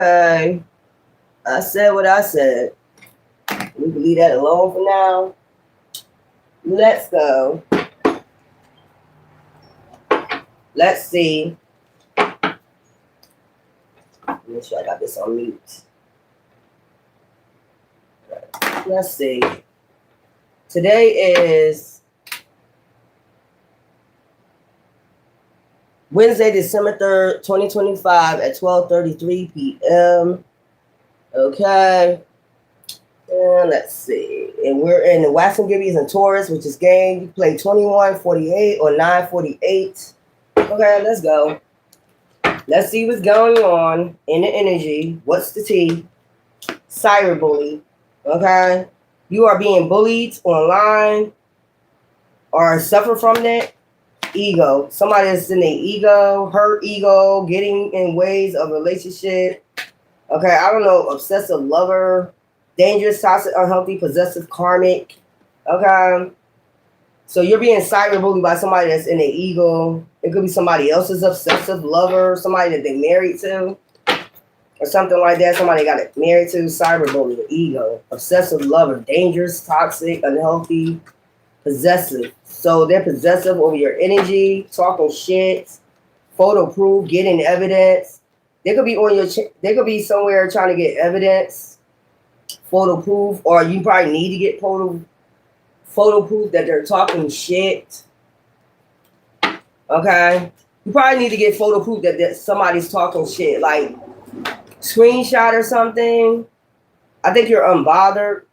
Okay. I said what I said. We can leave that alone for now. Let's go. Let's see. Make sure I got this on mute. Let's see. Today is Wednesday, December 3rd, 2025 at 12:33 p.m. Okay. And let's see. And we're in the Watson Gibbies and Taurus, which is game. You play 2148 or 948. Okay, let's go. Let's see what's going on in the energy. What's the T? Cyberbully. Okay. You are being bullied online or suffer from that. Ego. Somebody that's in their ego, hurt ego, getting in ways of relationship. Okay, I don't know, obsessive lover, dangerous, toxic, unhealthy, possessive, karmic. Okay. So you're being cyberbullied by somebody that's in their ego. It could be somebody else's obsessive lover, somebody that they married to, or something like that. Somebody got it married to, cyberbullying, ego, obsessive lover, dangerous, toxic, unhealthy, possessive. So they're possessive over your energy, talking shit, photo proof, getting evidence. They could be on your. They could be somewhere trying to get evidence, photo proof, or you probably need to get photo proof that they're talking shit. Okay, you probably need to get photo proof that somebody's talking shit, like screenshot or something. I think you're unbothered.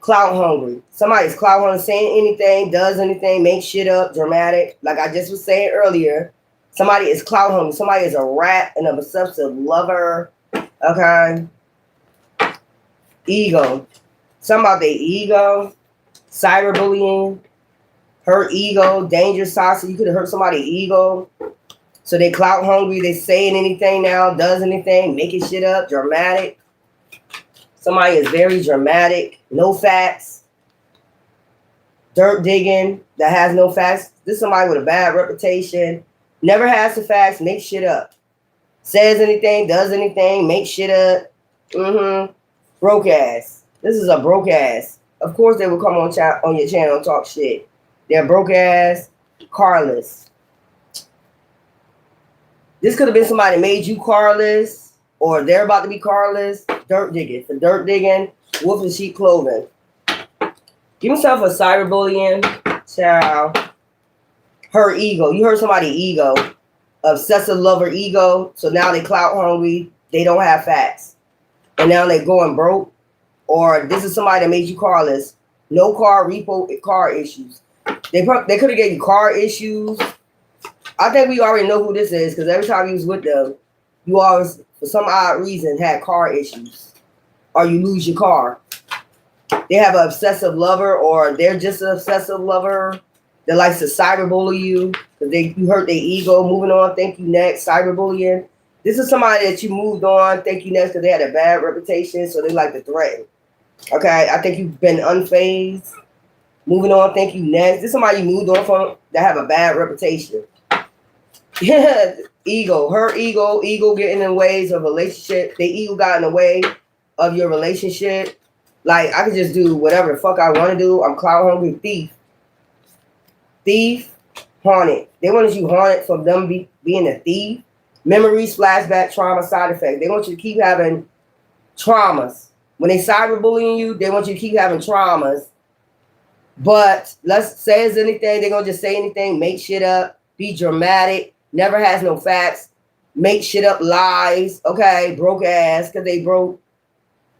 Clout hungry. Somebody's clout hungry, saying anything, does anything, makes shit up, dramatic. Like I just was saying earlier, somebody is clout hungry. Somebody is a rat and a obsessive lover. Okay. Ego. Something about their ego. Cyberbullying. Hurt ego. Dangerous toxic. You could have hurt somebody's ego. So they clout hungry. They saying anything now, does anything, making shit up, dramatic. Somebody is very dramatic, no facts, dirt digging that has no facts. This is somebody with a bad reputation, never has the facts, makes shit up. Says anything, does anything, makes shit up. Broke ass. This is a broke ass. Of course they will come on your channel and talk shit. They're broke ass, carless. This could have been somebody that made you carless, or they're about to be carless. Dirt digging. For dirt digging, wolf in sheep clothing. Give yourself a cyberbullying. Child. Her ego. You hurt somebody's ego. Obsessive lover ego. So now they clout hungry. They don't have facts. And now they going broke. Or this is somebody that made you carless. No car, repo, car issues. They could have gave you car issues. I think we already know who this is because every time you was with them, you always, for some odd reason, had car issues. Or you lose your car. They have an obsessive lover, or they're just an obsessive lover that likes to cyberbully you because you hurt their ego. Moving on, thank you next. Cyberbullying. This is somebody that you moved on, thank you next, because they had a bad reputation, so they like to threaten. Okay, I think you've been unfazed. Moving on, thank you next. This is somebody you moved on from that have a bad reputation. Yeah, ego, her ego getting in ways of relationship. The ego got in the way of your relationship. Like I can just do whatever the fuck I want to do. I'm clout hungry thief, haunted. They wanted you haunted from them being a thief. Memories, flashback, trauma, side effect. They want you to keep having traumas. When they cyberbullying you, they want you to keep having traumas. But let's say it's anything, they're gonna just say anything, make shit up, be dramatic. Never has no facts, make shit up, lies, okay, broke ass because they broke.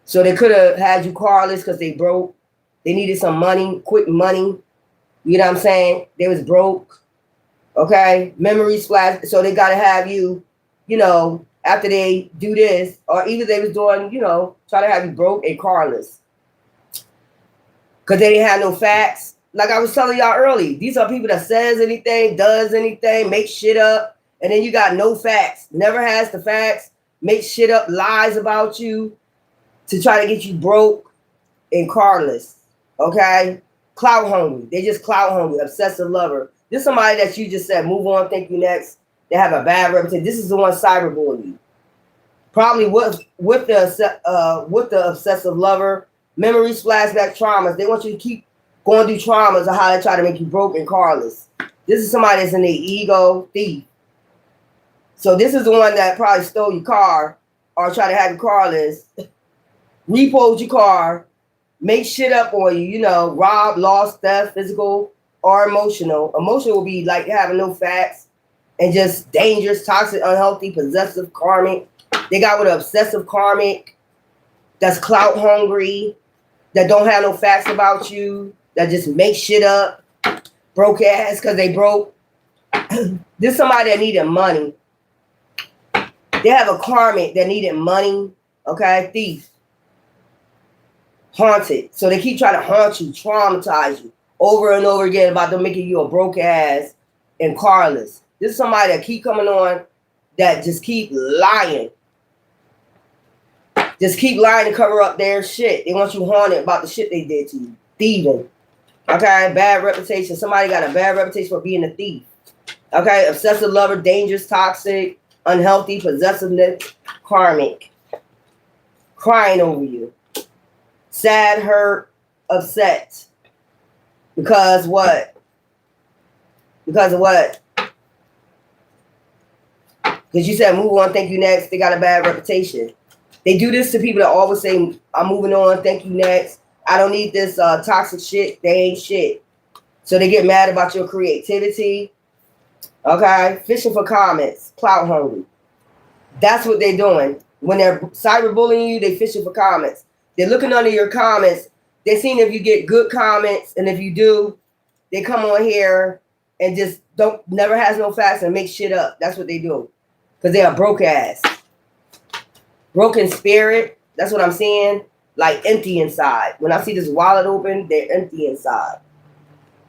So they could have had you carless because they broke. They needed some money, quick money. You know what I'm saying? They was broke, okay? Memories flash. So they got to have you, after they do this, or either they was doing, try to have you broke and carless. Because they didn't have no facts. Like I was telling y'all early, these are people that says anything, does anything, makes shit up, and then you got no facts. Never has the facts, makes shit up, lies about you to try to get you broke and carless. Okay? Clout hungry. They just clout hungry, obsessive lover. This is somebody that you just said, move on, thank you next. They have a bad reputation. This is the one cyberbullying you. Probably with the obsessive lover, memories, flashback, traumas. They want you to keep going through traumas of how they try to make you broke and carless. This is somebody that's in the ego thief. So this is the one that probably stole your car or try to have your carless, repoed your car, make shit up on you, you know, rob, lost, theft, physical or emotional. Emotional will be like having no facts and just dangerous, toxic, unhealthy, possessive, karmic. They got with an obsessive karmic that's clout hungry, that don't have no facts about you, that just make shit up, broke ass because they broke. This somebody that needed money. They have a karmic that needed money, okay? Thief. Haunted. So they keep trying to haunt you, traumatize you over and over again about them making you a broke ass and carless. This is somebody that keep coming on that just keep lying. Just keep lying to cover up their shit. They want you haunted about the shit they did to you. Thieving. Okay? Bad reputation. Somebody got a bad reputation for being a thief. Okay? Obsessive lover, dangerous, toxic, unhealthy, possessiveness, karmic. Crying over you. Sad, hurt, upset. Because what? Because of what? Because you said move on, thank you, next. They got a bad reputation. They do this to people that always say, I'm moving on, thank you, next. I don't need this toxic shit. They ain't shit. So they get mad about your creativity. Okay? Fishing for comments. Clout hungry. That's what they're doing. When they're cyberbullying you, they fishing for comments. They're looking under your comments. They're seeing if you get good comments. And if you do, they come on here and just never has no facts and make shit up. That's what they do. Because they are broke ass. Broken spirit. That's what I'm saying. Like empty inside. When I see this wallet open, they're empty inside.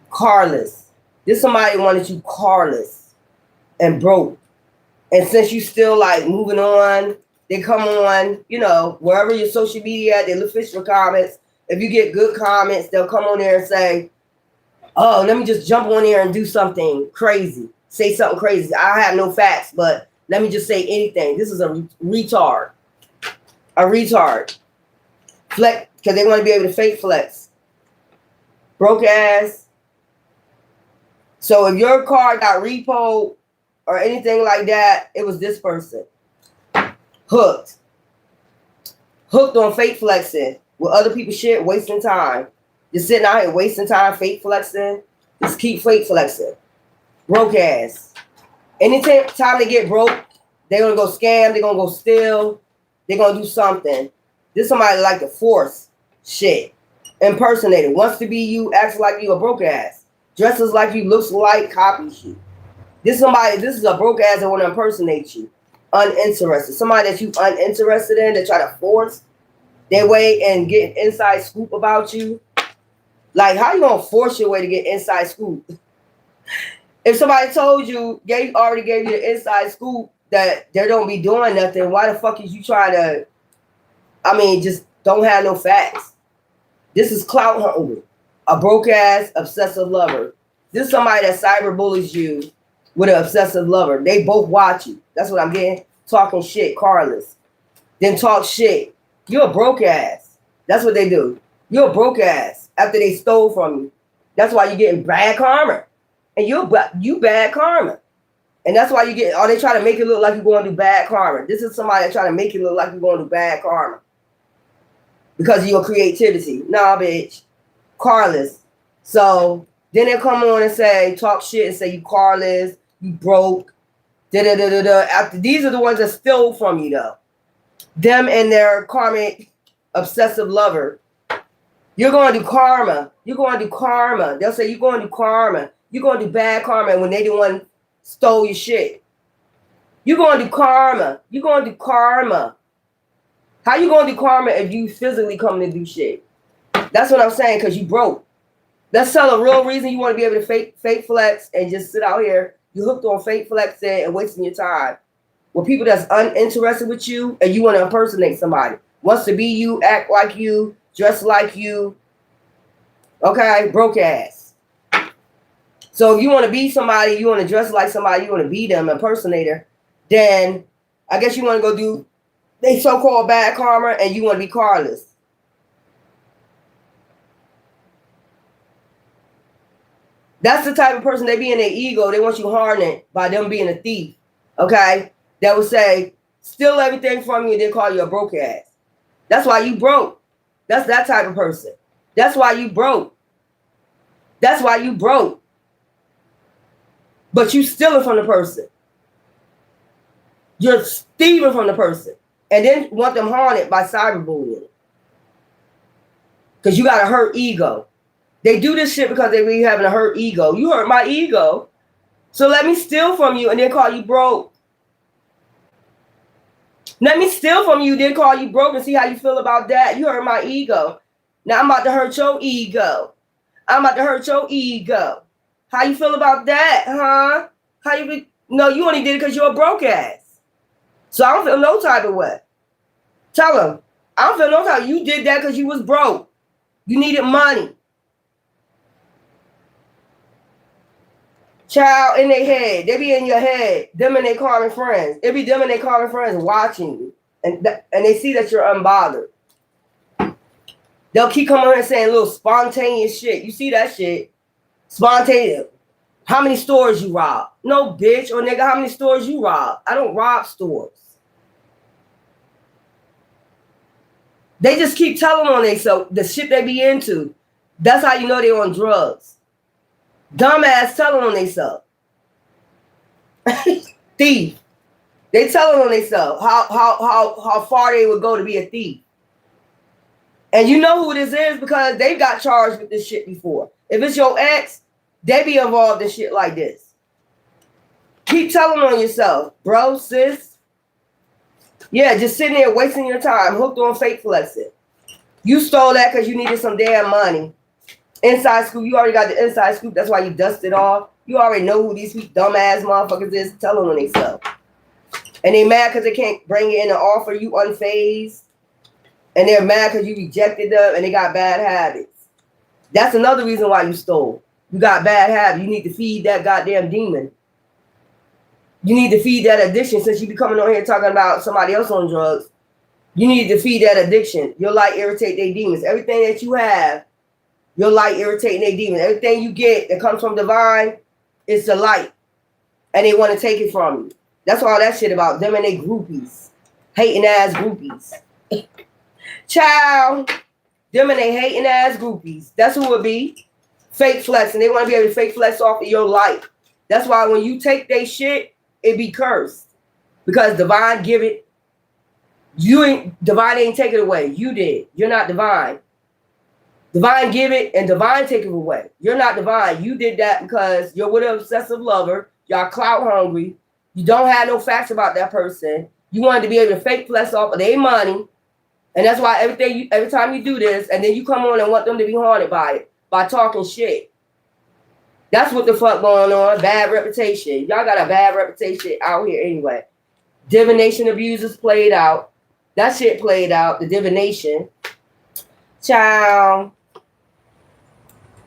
Carless. This somebody wanted you carless and broke. And since you still like moving on, they come on, you know, wherever your social media, they look fish for comments. If you get good comments, they'll come on there and say, oh, let me just jump on there and do something crazy. Say something crazy. I have no facts, but let me just say anything. This is a retard. A retard. Flex, because they want to be able to fake flex. Broke ass. So if your car got repoed or anything like that, it was this person. Hooked. Hooked on fake flexing with other people's shit, wasting time. Just sitting out here wasting time, fake flexing. Just keep fake flexing. Broke ass. Anytime they get broke, they're going to go scam, they're going to go steal, they're going to do something. This somebody like to force shit. Impersonator. Wants to be you, acts like you, a broke ass. Dresses like you, looks like, copies you. This is a broke ass that want to impersonate you. Uninterested. Somebody that you uninterested in, that try to force their way and get inside scoop about you. Like, how you gonna force your way to get inside scoop? If somebody told you, already gave you the inside scoop that they don't be doing nothing, why the fuck is you trying to, just don't have no facts. This is clout hungry. A broke ass, obsessive lover. This is somebody that cyberbullies you with an obsessive lover. They both watch you. That's what I'm getting. Talking shit, carless. Then talk shit. You're a broke ass. That's what they do. You're a broke ass after they stole from you. That's why you're getting bad karma. And you bad karma. And that's why they try to make it look like you're going to do bad karma. This is somebody that try to make it look like you're going to do bad karma. Because of your creativity. Nah, bitch. Carless. So then they come on and talk shit and say you carless, you broke, After these are the ones that stole from you though. Them and their karmic obsessive lover. You're going to do karma. You're going to do karma. They'll say you're going to do karma. You're going to do bad karma when they the one stole your shit. You're going to do karma. You're going to do karma. How you going to do karma if you physically come to do shit? That's what I'm saying, because you broke. Let's tell a real reason you want to be able to fake flex and just sit out here. You hooked on fake flexing and wasting your time with people that's uninterested with you, and you want to impersonate somebody. Wants to be you, act like you, dress like you. Okay, broke ass. So if you want to be somebody, you want to dress like somebody, you want to be them, impersonator, then I guess you want to go do they so-called bad karma and you want to be carless. That's the type of person they be in their ego. They want you hardened by them being a thief. Okay? That would say, steal everything from you and then call you a broke ass. That's why you broke. That's that type of person. That's why you broke. That's why you broke. But you stealing from the person. You're stealing from the person. And then want them haunted by cyberbullying. Because you got a hurt ego. They do this shit because they really having a hurt ego. You hurt my ego. So let me steal from you and then call you broke. Let me steal from you, then call you broke and see how you feel about that. You hurt my ego. Now I'm about to hurt your ego. I'm about to hurt your ego. How you feel about that, huh? How you be? No, you only did it because you're a broke ass. So I don't feel no type of way. Tell them, I don't feel no type. You did that because you was broke. You needed money. Child, in their head. They be in your head. Them and their calling friends. It be them and their calling friends watching you. And they see that you're unbothered. They'll keep coming here and saying little spontaneous shit. You see that shit? Spontaneous. How many stores you rob? No, bitch. Or nigga, how many stores you rob? I don't rob stores. They just keep telling on themselves the shit they be into. That's how you know they on drugs. Dumbass telling on themselves. Thief. They telling on themselves how far they would go to be a thief. And you know who this is because they got charged with this shit before. If it's your ex, they be involved in shit like this. Keep telling on yourself, bro, sis. Yeah, just sitting there wasting your time, hooked on fake flexing. You stole that because you needed some damn money. Inside scoop, you already got the inside scoop. That's why you dusted off. You already know who these dumbass motherfuckers is telling on themselves. And they mad because they can't bring it in an offer. You unfazed. And they're mad because you rejected them and they got bad habits. That's another reason why you stole. You got bad habits. You need to feed that goddamn demon. You need to feed that addiction. Since you be coming on here talking about somebody else on drugs, you need to feed that addiction. Your light irritate their demons. Everything that you have, your light irritating their demons. Everything you get that comes from divine, it's the light. And they want to take it from you. That's all that shit about them and they groupies. Hating ass groupies. Child, them and they hating ass groupies. That's who it be. Fake flex. And they want to be able to fake flex off of your life. That's why when you take their shit, it be cursed. Because divine give it. Divine ain't take it away. You did. You're not divine. Divine give it and divine take it away. You're not divine. You did that because you're with an obsessive lover. Y'all clout hungry. You don't have no facts about that person. You wanted to be able to fake flex off of their money. And that's why every time you do this, and then you come on and want them to be haunted by it, by talking shit. That's what the fuck going on. Bad reputation. Y'all got a bad reputation out here anyway. Divination abusers played out. That shit played out. The divination. Child.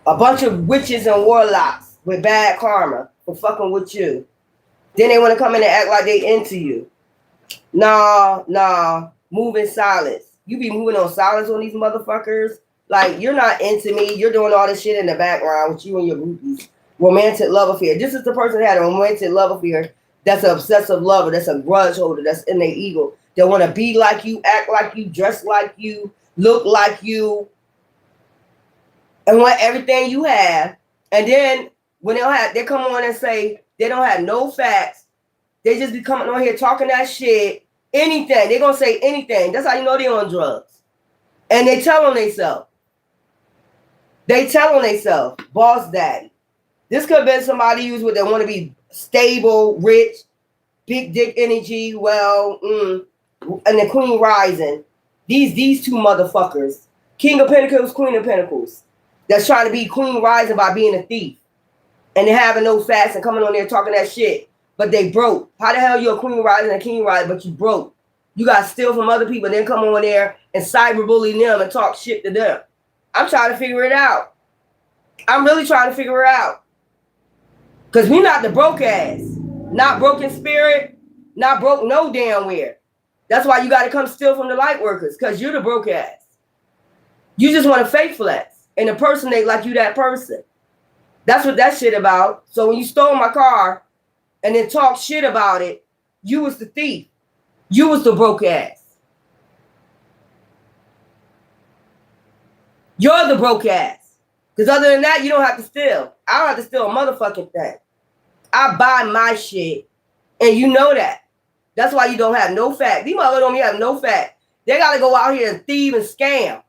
A bunch of witches and warlocks with bad karma for fucking with you. Then they want to come in and act like they into you. Nah. Move in silence. You be moving on silence on these motherfuckers. Like, you're not into me. You're doing all this shit in the background with you and your groupies. Romantic love affair. This is the person that had a romantic love affair. That's an obsessive lover. That's a grudge holder. That's in their ego. They want to be like you, act like you, dress like you, look like you, and want everything you have. And then when they come on and say they don't have no facts, they just be coming on here talking that shit. Anything. They're going to say anything. That's how you know they're on drugs. And they tell on themselves. Boss daddy. This could have been somebody who's with they want to be stable, rich, big dick energy, and the Queen rising. These two motherfuckers. King of Pentacles, Queen of Pentacles. That's trying to be Queen rising by being a thief. And they having no facts and coming on there talking that shit. But they broke. How the hell you a Queen rising and a King rising, but you broke? You got to steal from other people and then come on there and cyberbully them and talk shit to them. I'm trying to figure it out. I'm really trying to figure it out. Because we not the broke ass. Not broken spirit. Not broke no damn where. That's why you got to come steal from the light workers, because you're the broke ass. You just want to fake flex and impersonate like you that person. That's what that shit about. So when you stole my car and then talk shit about it, you was the thief. You was the broke ass. You're the broke ass. Because other than that, you don't have to steal. I don't have to steal a motherfucking thing. I buy my shit, and you know that. That's why you don't have no fact. These motherfuckers don't have no fact. They got to go out here and thieve and scam.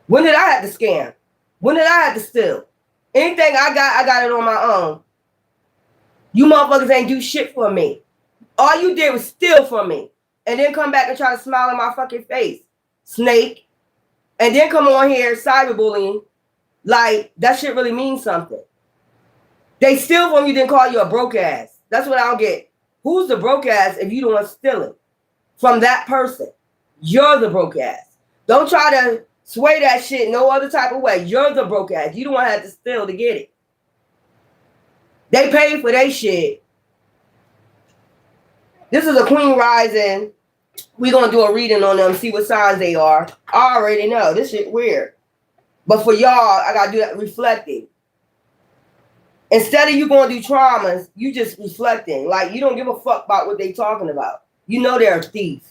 When did I have to scam? When did I have to steal? Anything I got it on my own. You motherfuckers ain't do shit for me. All you did was steal from me. And then come back and try to smile in my fucking face. Snake. And then come on here cyberbullying. Like, that shit really means something. They steal from you, then call you a broke ass. That's what I don't get. Who's the broke ass if you don't want stealing from that person? You're the broke ass. Don't try to sway that shit no other type of way. You're the broke ass. You don't want to have to steal to get it. They paid for their shit. This is a Queen rising. We're going to do a reading on them, see what signs they are. I already know. This shit weird. But for y'all, I got to do that reflecting. Instead of you going through traumas, you just reflecting. Like, you don't give a fuck about what they talking about. You know they're a thief.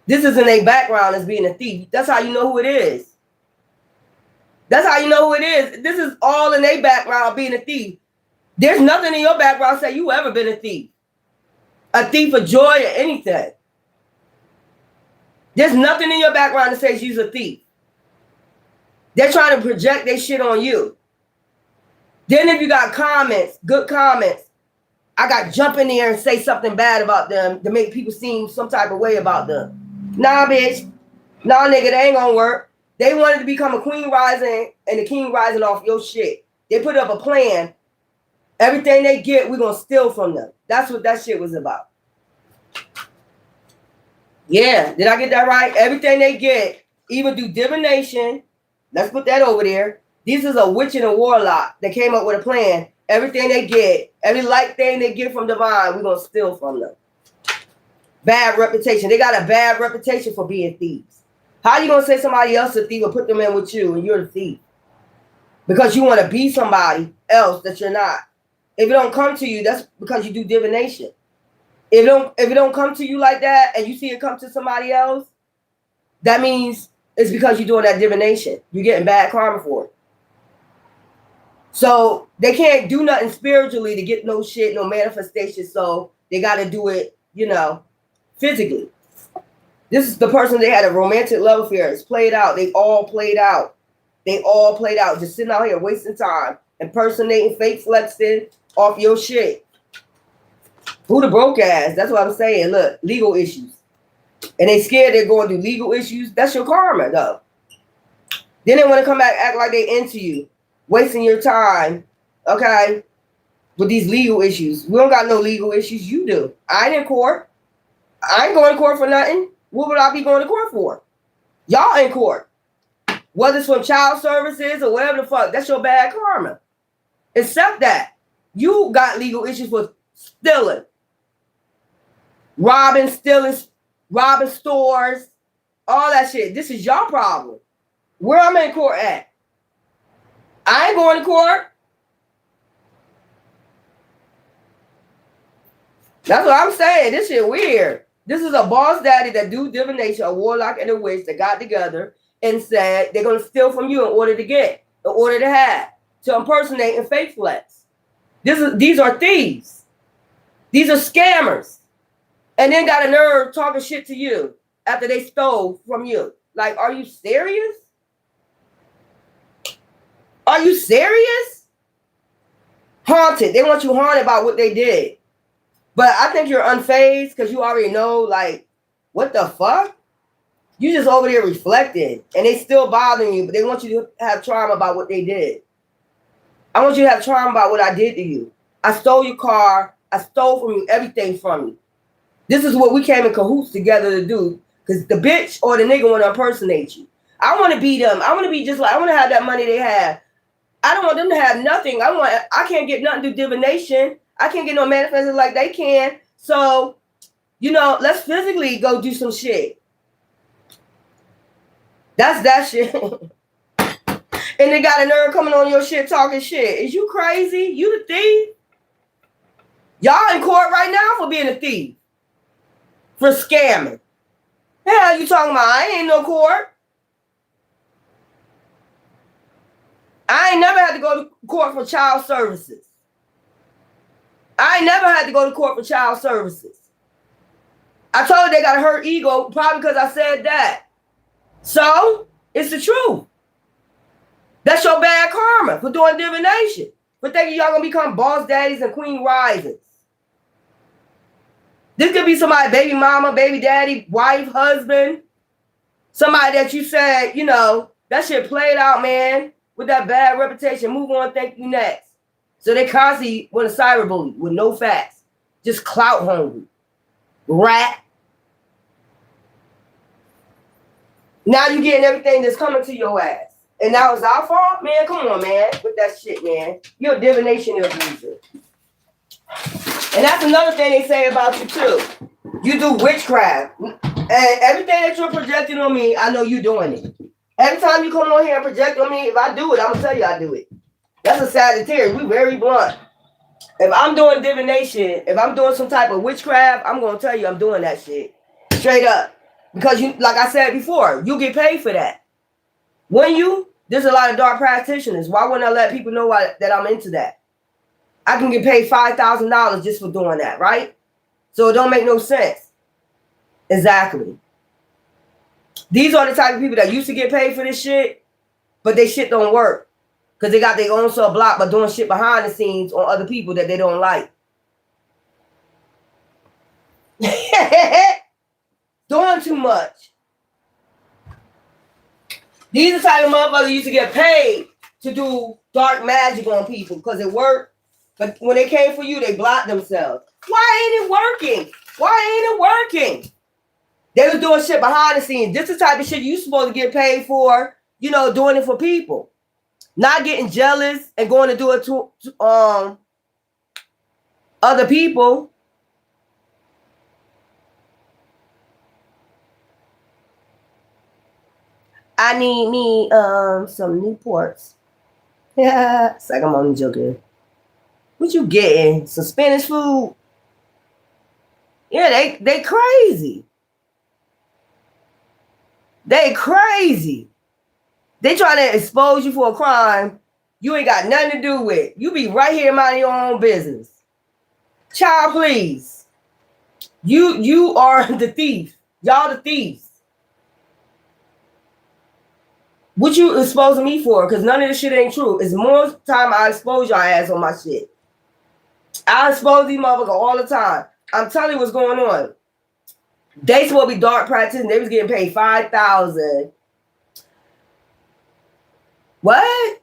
This is in their background as being a thief. That's how you know who it is. That's how you know who it is. This is all in their background being a thief. There's nothing in your background say you ever been a thief. A thief of joy or anything. There's nothing in your background that says you're a thief. They're trying to project their shit on you. Then if you got comments, good comments, I got to jump in there and say something bad about them to make people seem some type of way about them. Nah, bitch. Nah, nigga, that ain't gonna work. They wanted to become a queen rising and the king rising off your shit. They put up a plan. Everything they get, we're gonna steal from them. That's what that shit was about. Yeah, did I get that right? Everything they get, even do divination. Let's put that over there. This is a witch and a warlock that came up with a plan. Everything they get, every light thing they get from divine, we're going to steal from them. Bad reputation. They got a bad reputation for being thieves. How you going to say somebody else is a thief and put them in with you and you're the thief? Because you want to be somebody else that you're not. If it don't come to you, that's because you do divination. If it don't come to you like that and you see it come to somebody else, that means it's because you're doing that divination. You're getting bad karma for it. So they can't do nothing spiritually to get no shit, no manifestation. So they got to do it, physically. This is the person they had a romantic love affair. It's played out. They all played out. Just sitting out here wasting time, impersonating, fake flexing off your shit. Who the broke ass? That's what I'm saying. Look, legal issues. And they scared they're going through legal issues. That's your karma, though. Then they want to come back, act like they into you. Wasting your time, okay, with these legal issues. We don't got no legal issues. You do. I ain't in court. I ain't going to court for nothing. What would I be going to court for? Y'all in court. Whether it's from child services or whatever the fuck, that's your bad karma. Accept that. You got legal issues for stealing. Robbing stores, all that shit. This is your problem. Where I'm in court at? I ain't going to court. That's what I'm saying. This shit weird. This is a boss daddy that do divination, a warlock and a witch that got together and said they're going to steal from you in order to have, to impersonate and fake flex. These are thieves. These are scammers. And then got a nerve talking shit to you after they stole from you. Like, are you serious? Are you serious? Haunted. They want you haunted by what they did. But I think you're unfazed because you already know, like, what the fuck? You just over there reflecting. And they still bothering you, but they want you to have trauma about what they did. I want you to have trauma about what I did to you. I stole your car. I stole from you everything from you. This is what we came in cahoots together to do. Because the bitch or the nigga want to impersonate you. I want to be them. I want to be just like, I want to have that money they have. I don't want them to have nothing. I can't get nothing through divination. I can't get no manifestation like they can. So, let's physically go do some shit. That's that shit. And they got a nerve coming on your shit talking shit. Is you crazy? You the thief? Y'all in court right now for being a thief. For scamming. Hell you talking about? I ain't no court. I ain't never had to go to court for child services. I ain't never had to go to court for child services. I told you they got to hurt ego probably because I said that. So, it's the truth. That's your bad karma for doing divination. For thinking y'all going to become boss daddies and queen risings. This could be somebody, baby mama, baby daddy, wife, husband. Somebody that you said, that shit played out, man. With that bad reputation. Move on, thank you next. So they constantly want to cyberbully with no facts. Just clout hungry. Rat. Now you getting everything that's coming to your ass. And now it's our fault? Man, come on, man. With that shit, man. You're a divination abuser. And that's another thing they say about you, too. You do witchcraft. And everything that you're projecting on me, I know you're doing it. Every time you come on here and project on me, if I do it, I'm going to tell you I do it. That's a Sagittarius. We very blunt. If I'm doing divination, if I'm doing some type of witchcraft, I'm going to tell you I'm doing that shit. Straight up. Because, like I said before, you get paid for that. There's a lot of dark practitioners. Why wouldn't I let people know that I'm into that? I can get paid $5,000 just for doing that, right? So it don't make no sense. Exactly. These are the type of people that used to get paid for this shit, but their shit don't work. Because they got their own self block by doing shit behind the scenes on other people that they don't like. Doing too much. These are the type of motherfuckers used to get paid to do dark magic on people because it worked. But when they came for you, they blocked themselves. Why ain't it working? Why ain't it working? They was doing shit behind the scenes. This is the type of shit you supposed to get paid for, doing it for people. Not getting jealous and going to do it to other people. I need me some Newports. Yeah, it's like I'm only joking. What you getting? Some Spanish food? Yeah, they crazy. They crazy. They trying to expose you for a crime you ain't got nothing to do with. You be right here minding your own business. Child, please. You are the thief. Y'all the thieves. What you exposing me for? Because none of this shit ain't true. It's more time I expose your ass on my shit. I expose these motherfuckers all the time. I'm telling you what's going on. They supposed to be dark practicing. They was getting paid $5,000. What?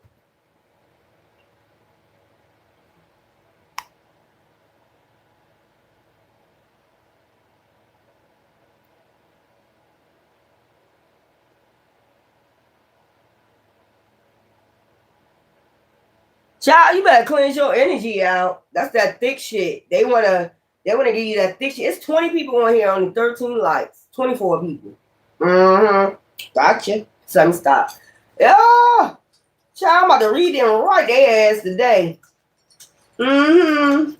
Child, you better cleanse your energy out. That's that thick shit. They wanna give you that thick shit. It's 20 people on here, only 13 likes. 24 people. Mm-hmm. Gotcha. So let me stop. Yeah. Child, I'm about to read them right their ass today. Mm-hmm.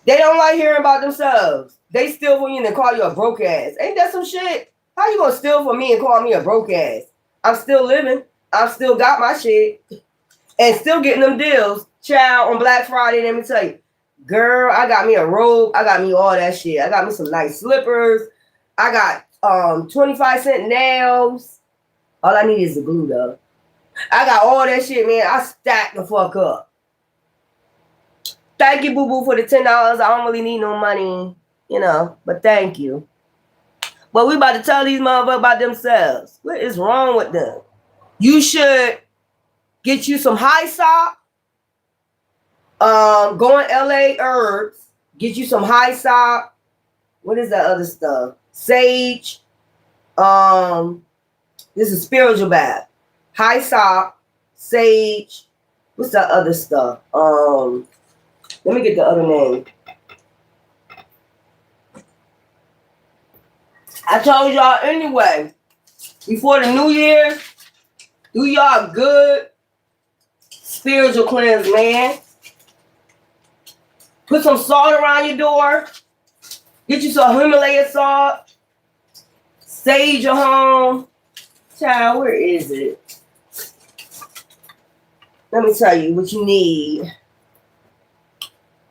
They don't like hearing about themselves. They steal from you and call you a broke ass. Ain't that some shit? How you gonna steal from me and call me a broke ass? I'm still living. I've still got my shit. And still getting them deals. Child, on Black Friday, let me tell you. Girl, I got me a robe. I got me all that shit. I got me some nice slippers. I got 25-cent nails. All I need is the glue, though. I got all that shit, man. I stacked the fuck up. Thank you, boo-boo, for the $10. I don't really need no money, but thank you. But we about to tell these motherfuckers about themselves. What is wrong with them? You should get you some high sock. Go on LA Herbs. Get you some high sock. What is that other stuff? Sage. This is spiritual bath. High sock. Sage. What's that other stuff? Let me get the other name. I told y'all anyway, before the new year, do y'all good spiritual cleanse, man. Put some salt around your door. Get you some Himalayan salt. Sage your home. Child, where is it? Let me tell you what you need.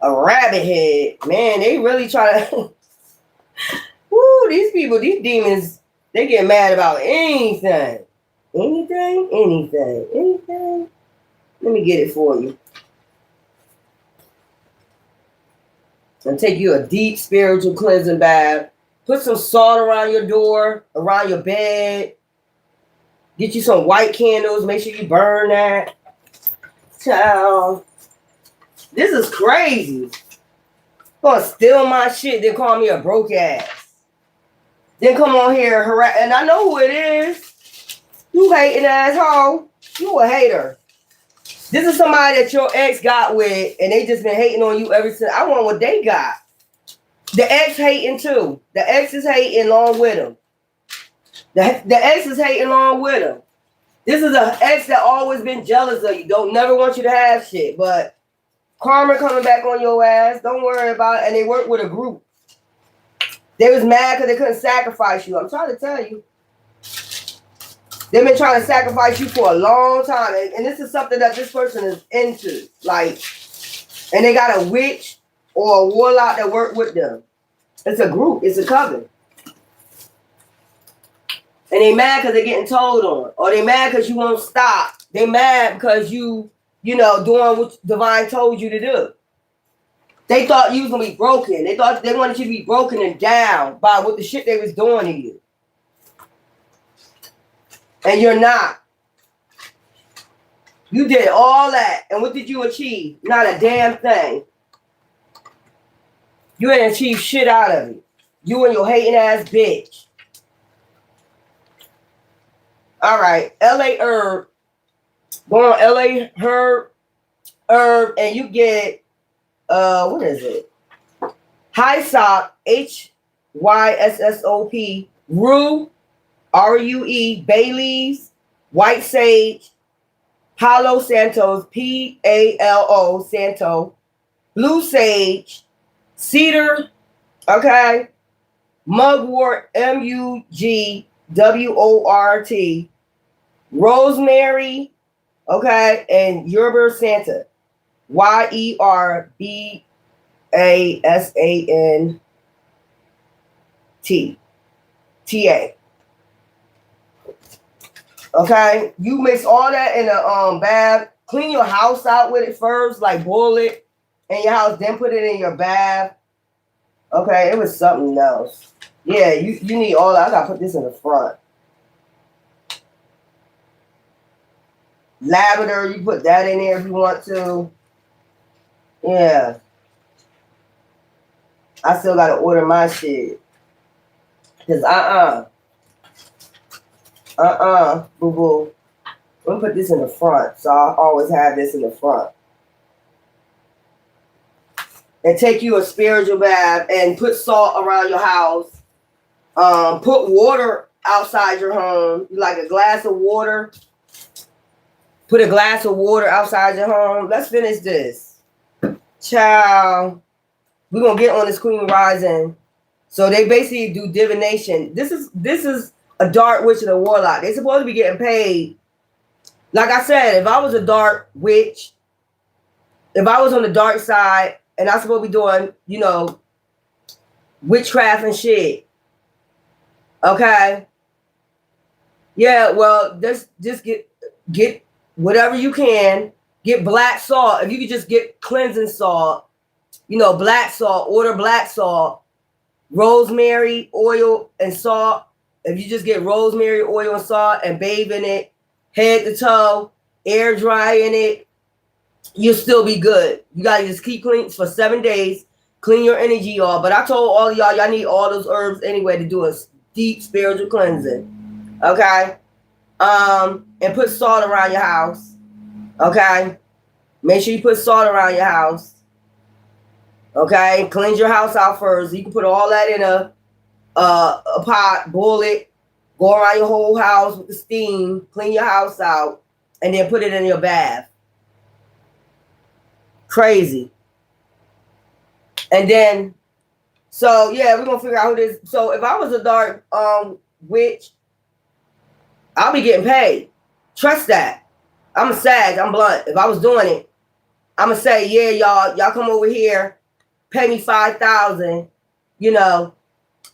A rabbit head. Man, they really try to... Woo, these people, these demons, they get mad about anything. Anything. Let me get it for you. And take you a deep spiritual cleansing bath. Put some salt around your door, around your bed. Get you some white candles. Make sure you burn that. Child, this is crazy. Gonna steal my shit, then call me a broke ass. Then come on here, and I know who it is. You hating asshole. You a hater. This is somebody that your ex got with, and they just been hating on you ever since. I want what they got. The ex hating too. The ex is hating along with him. The ex is hating along with him. This is an ex that always been jealous of you. Don't never want you to have shit. But karma coming back on your ass. Don't worry about it. And they work with a group. They was mad because they couldn't sacrifice you. I'm trying to tell you. They've been trying to sacrifice you for a long time. And this is something that this person is into. Like, and they got a witch or a warlock that work with them. It's a group. It's a coven. And they mad because they're getting told on. Or they mad because you won't stop. They mad because you know, doing what Divine told you to do. They thought you was going to be broken. They thought they wanted you to be broken and down by what the shit they was doing to you. And you're not. You did all that. And what did you achieve? Not a damn thing. You ain't achieved shit out of it. You and your hating ass bitch. All right. LA Herb. Go on LA Herb. And you get, what is it? Hyssop. Hyssop. Rue. RUE, bay leaves, white sage, Palo Santos, PALO Santo, blue sage, cedar, okay, mugwort, MUGWORT, rosemary, okay, and yerba Santa, YERBASANTA. Okay, you mix all that in a bath. Clean your house out with it first, like boil it in your house, then put it in your bath. Okay, it was something else. Yeah, you need all that. I gotta put this in the front. Lavender, you put that in there if you want to. Yeah. I still gotta order my shit. Cause boo-boo. Let me put this in the front. So I always have this in the front. And take you a spiritual bath and put salt around your house. Put water outside your home. Like a glass of water. Put a glass of water outside your home. Let's finish this. Child. We're going to get on this Queen Rising. So they basically do divination. This is a dark witch and a warlock. They're supposed to be getting paid. Like I said, if I was a dark witch, if I was on the dark side and I'm supposed to be doing, you know, witchcraft and shit. Okay. Yeah, well, just get whatever you can. Get black salt. If you could just get cleansing salt, you know, black salt, order black salt, rosemary, oil, and salt. If you just get rosemary, oil, and salt and bathe in it, head to toe, air dry in it, you'll still be good. You got to just keep clean for 7 days. Clean your energy off. But I told all of y'all need all those herbs anyway to do a deep spiritual cleansing. Okay? And put salt around your house. Okay? Make sure you put salt around your house. Okay? Cleanse your house out first. You can put all that in a a pot, boil it, go around your whole house with the steam, clean your house out, and then put it in your bath. Crazy. And then, so yeah, we're gonna figure out who this. So if I was a dark witch, I'll be getting paid. Trust that. I'm a sag, I'm blunt. If I was doing it, I'ma say, yeah, y'all come over here, pay me 5,000, you know,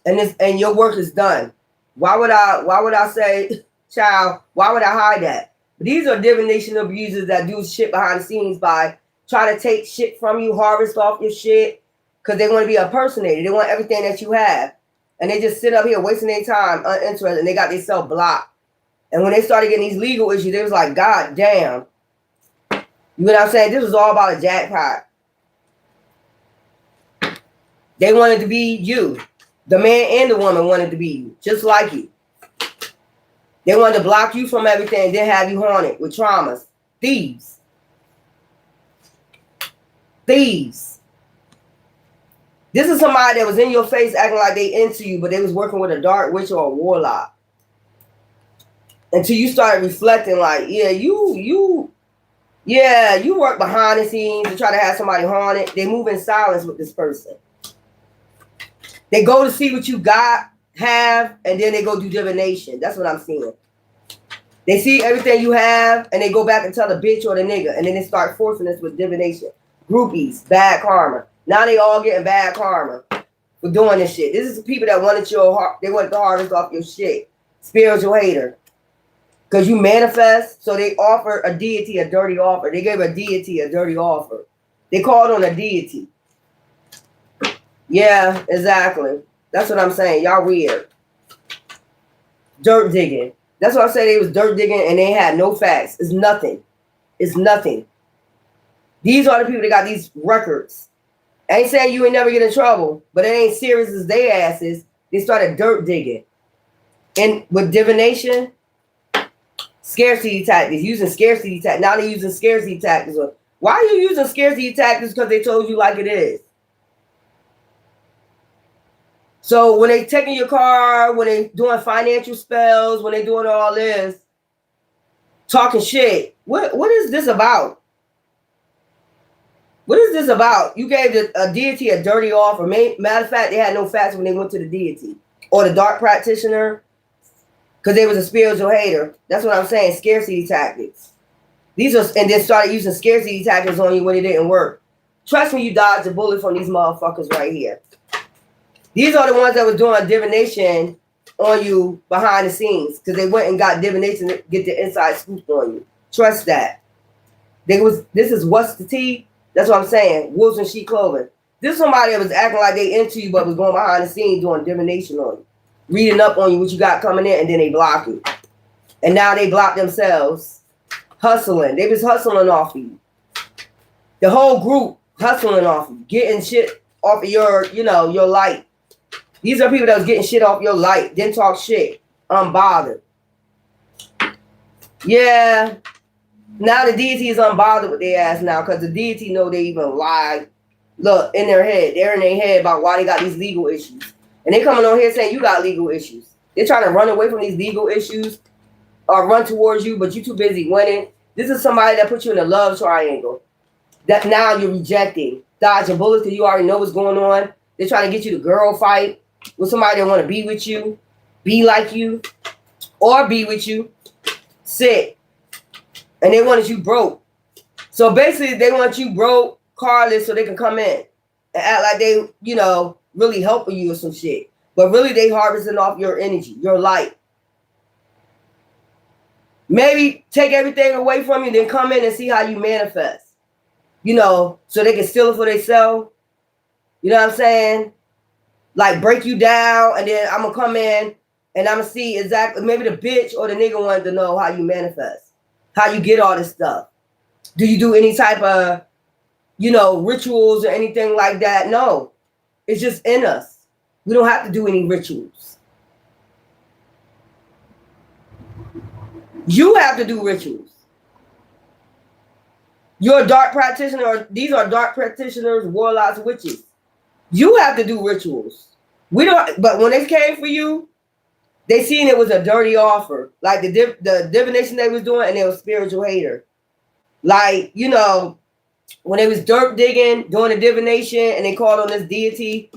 and your work is done. Why would I say, child, why would I hide that? These are divination abusers that do shit behind the scenes by trying to take shit from you, harvest off your shit, because they want to be impersonated. They want everything that you have. And they just sit up here wasting their time, uninterested, and they got themselves blocked. And when they started getting these legal issues, they was like, God damn. You know what I'm saying? This was all about a jackpot. They wanted to be you. The man and the woman wanted to be you, just like you. They wanted to block you from everything and then have you haunted with traumas. Thieves. Thieves. This is somebody that was in your face acting like they into you, but they was working with a dark witch or a warlock. Until you started reflecting like, yeah, you work behind the scenes to try to have somebody haunted. They move in silence with this person. They go to see what you have, and then they go do divination. That's what I'm seeing. They see everything you have, and they go back and tell the bitch or the nigga, and then they start forcing us with divination. Groupies, bad karma. Now they all getting bad karma for doing this shit. This is the people that wanted they wanted to harvest off your shit. Spiritual hater. Because you manifest, so they offer a deity a dirty offer. They gave a deity a dirty offer. They called on a deity. Yeah, exactly. That's what I'm saying. Y'all weird. Dirt digging. That's what I said. They was dirt digging and they had no facts. It's nothing. It's nothing. These are the people that got these records. I ain't saying you ain't never get in trouble, but it ain't serious as they asses. They started dirt digging. And with divination, scarcity tactics, using scarcity tactics. Now they're using scarcity tactics. Why are you using scarcity tactics? Because they told you like it is. So when they taking your car, when they doing financial spells, when they doing all this, talking shit, what is this about? What is this about? You gave a deity a dirty offer. Matter of fact, they had no facts when they went to the deity or the dark practitioner because they was a spiritual hater. That's what I'm saying. Scarcity tactics. And then started using scarcity tactics on you when it didn't work. Trust me, you dodged a bullet from these motherfuckers right here. These are the ones that were doing divination on you behind the scenes because they went and got divination to get the inside scoop on you. Trust that. This is what's the tea? That's what I'm saying. Wolves in sheep clothing. This is somebody that was acting like they into you but was going behind the scenes doing divination on you. Reading up on you what you got coming in and then they block you. And now they block themselves. Hustling. They was hustling off of you. The whole group hustling off of you. Getting shit off of your light. These are people that was getting shit off your light. Didn't talk shit. Unbothered. Yeah. Now the deity is unbothered with their ass now because the deity know they even lie. Look, in their head. They're in their head about why they got these legal issues. And they coming on here saying you got legal issues. They're trying to run away from these legal issues or run towards you, but you're too busy winning. This is somebody that put you in a love triangle. That now you're rejecting. Dodging bullets because you already know what's going on. They're trying to get you to girl fight with somebody that want to be with you, be like you, or be with you, sick. And they wanted you broke. So basically, they want you broke, carless, so they can come in and act like they, really helping you or some shit. But really, they harvesting off your energy, your light. Maybe take everything away from you, then come in and see how you manifest. So they can steal it for themselves. You know what I'm saying? Like break you down, and then I'm gonna come in and I'm gonna see exactly. Maybe the bitch or the nigga wanted to know how you manifest, how you get all this stuff. Do you do any type of, rituals or anything like that? No, it's just in us. We don't have to do any rituals. You have to do rituals. You're a dark practitioner, or these are dark practitioners, warlocks, witches. You have to do rituals. We don't, but when they came for you, they seen it was a dirty offer. Like the divination they was doing, and they was spiritual hater. Like, you know, when they was dirt digging, doing the divination, and they called on this deity,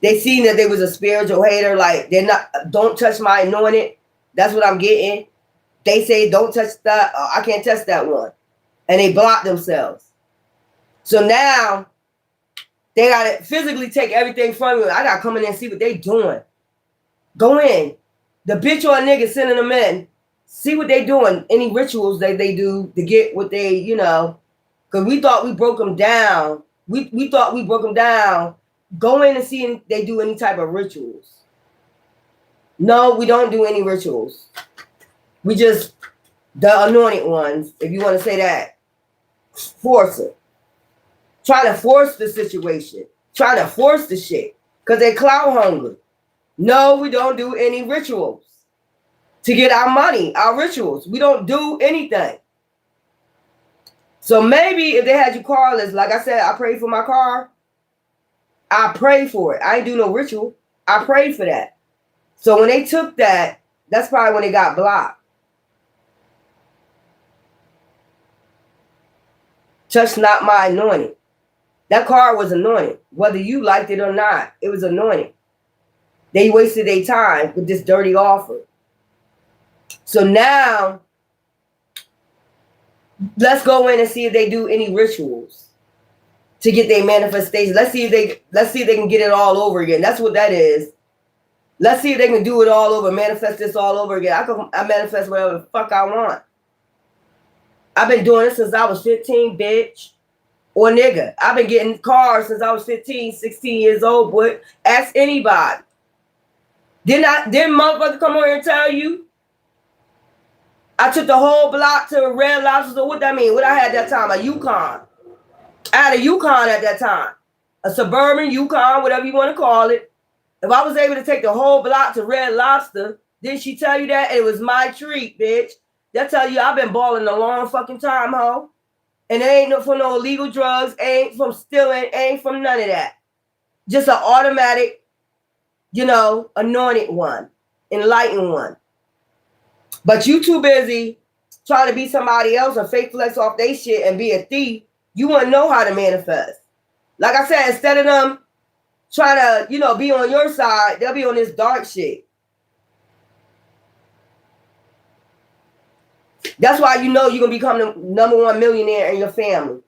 they seen that they was a spiritual hater. Like, they're not, don't touch my anointed. That's what I'm getting. They say, don't touch that. I can't touch that one. And they block themselves. So now they got to physically take everything from you. I got to come in and see what they doing. Go in. The bitch or a nigga sending them in. See what they doing. Any rituals that they do to get what they, you know, because we thought we broke them down. We thought we broke them down. Go in and see if they do any type of rituals. No, we don't do any rituals. We just, the anointed ones, if you want to say that. Force it. Try to force the situation. Try to force the shit. Because they clout hungry. No, we don't do any rituals. To get our money, our rituals. We don't do anything. So maybe if they had you carless, like I said, I prayed for my car. I prayed for it. I ain't do no ritual. I prayed for that. So when they took that, that's probably when they got blocked. Touch not my anointing. That car was anointed. Whether you liked it or not, it was anointed. They wasted their time with this dirty offer. So now, let's go in and see if they do any rituals to get their manifestation. Let's see if they can get it all over again. That's what that is. Let's see if they can do it all over, manifest this all over again. I manifest whatever the fuck I want. I've been doing it since I was 15, bitch. Or nigga. I've been getting cars since I was 15, 16 years old, boy. Ask anybody. Didn't motherfuckers come over here and tell you? I took the whole block to Red Lobster. So what that mean? What I had that time? A Yukon. I had a Yukon at that time. A suburban Yukon, whatever you want to call it. If I was able to take the whole block to Red Lobster, didn't she tell you that? It was my treat, bitch. That tell you I've been balling a long fucking time, ho. And it ain't for no illegal drugs, ain't from stealing, ain't from none of that. Just an automatic, you know, anointed one, enlightened one. But you too busy trying to be somebody else or fake flex off they shit and be a thief. You wouldn't know how to manifest. Like I said, instead of them trying to, you know, be on your side, they'll be on this dark shit. That's why you know you're going to become the #1 millionaire in your family.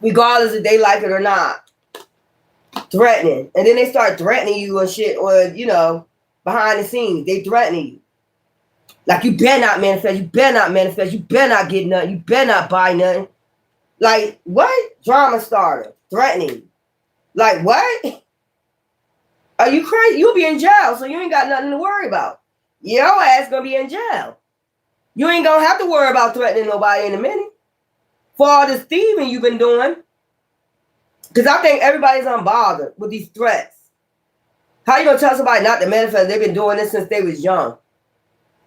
Regardless if they like it or not. Threatening. And then they start threatening you and shit, or, you know, behind the scenes. They threatening you. Like, you better not manifest. You better not manifest. You better not get nothing. You better not buy nothing. Like, what? Drama starter. Threatening. Like, what? Are you crazy? You'll be in jail, so you ain't got nothing to worry about. Your ass gonna be in jail. You ain't gonna have to worry about threatening nobody in a minute. For all this thieving you've been doing. Because I think everybody's unbothered with these threats. How you gonna tell somebody not to manifest? They've been doing this since they was young.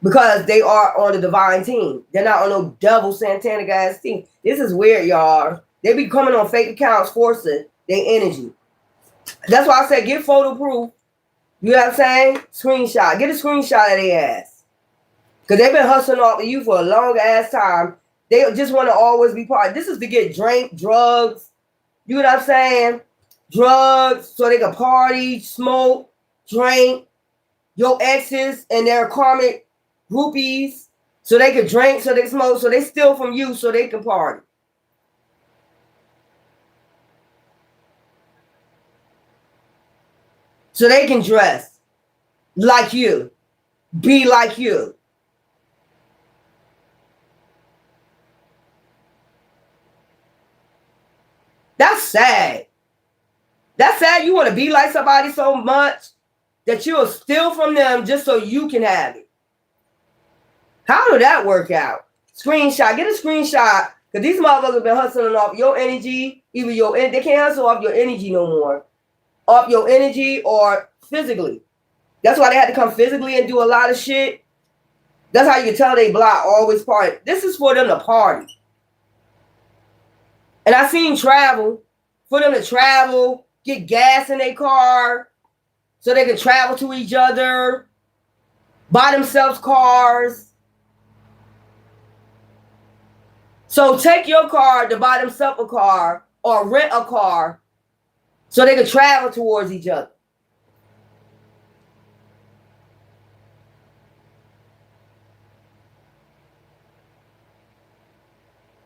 Because they are on the divine team. They're not on no devil satanic ass team. This is weird, y'all. They be coming on fake accounts forcing their energy. That's why I said get photo proof. You know what I'm saying? Screenshot. Get a screenshot of their ass. Because they've been hustling off of you for a long ass time. They just want to always be part. This is to get drink, drugs. You know what I'm saying? Drugs so they can party, smoke, drink. Your exes and their karmic groupies so they can drink, so they smoke, so they steal from you so they can party. So they can dress like you, be like you. That's sad. That's sad. You want to be like somebody so much that you'll steal from them just so you can have it. How did that work out? Screenshot. Get a screenshot. Because these motherfuckers have been hustling off your energy. Either they can't hustle off your energy no more. Off your energy or physically. That's why they had to come physically and do a lot of shit. That's how you can tell they block always party. This is for them to party. And I seen travel. For them to travel, get gas in their car so they can travel to each other, buy themselves cars. So take your car to buy themselves a car or rent a car so they can travel towards each other.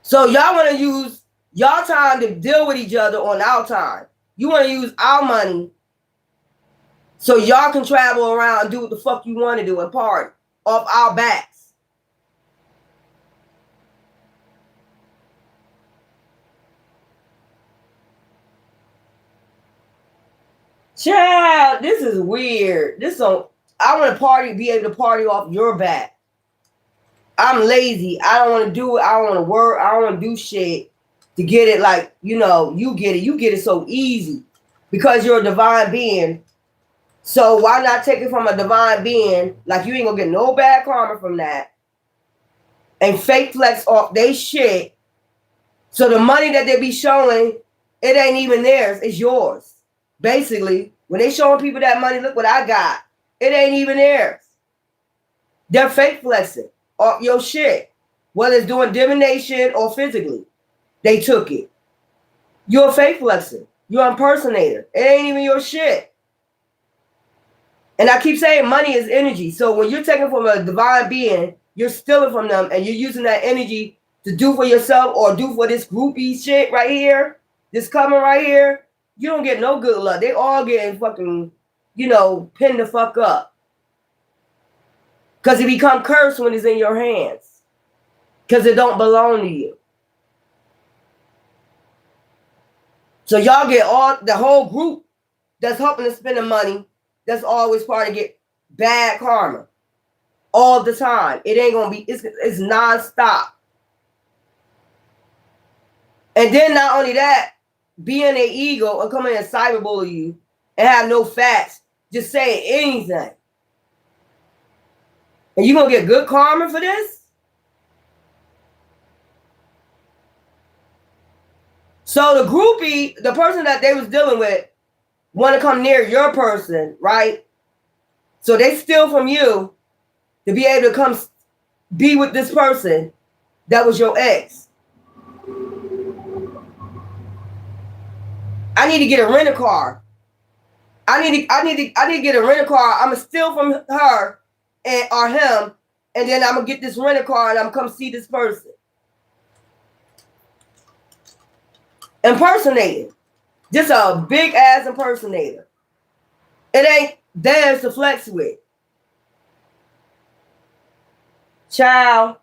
So y'all want to use y'all time to deal with each other on our time. You want to use our money so y'all can travel around and do what the fuck you want to do and party off our backs. Child, this is weird. I want to party, be able to party off your back. I'm lazy. I don't want to do it. I don't want to work. I don't want to do shit to get it like, you get it. You get it so easy because you're a divine being. So why not take it from a divine being? Like you ain't gonna get no bad karma from that. And fake flex off they shit. So the money that they be showing, it ain't even theirs. It's yours. Basically, when they showing people that money, look what I got. It ain't even theirs. They're fake flexing off your shit. Whether it's doing divination or physically. They took it. You're a fake flexer. You're an impersonator. It ain't even your shit. And I keep saying money is energy. So when you're taking from a divine being, you're stealing from them and you're using that energy to do for yourself or do for this groupie shit right here, this coming right here, you don't get no good luck. They all getting fucking, pinned the fuck up. Because it become cursed when it's in your hands. Because it don't belong to you. So y'all get the whole group that's helping to spend the money, that's always part to get bad karma. All the time. It ain't going to be, it's nonstop. And then not only that, being an ego and coming and cyberbully you and have no facts, just saying anything. And you going to get good karma for this? So the groupie, the person that they was dealing with, want to come near your person, right? So they steal from you to be able to come be with this person that was your ex. I need to get a rent-a-car. I need to get a rent-a-car. I'm gonna steal from her or him, and then I'm gonna get this rent-a-car and I'm gonna come see this person. Impersonating. Just a big ass impersonator. It ain't theirs to flex with. Child.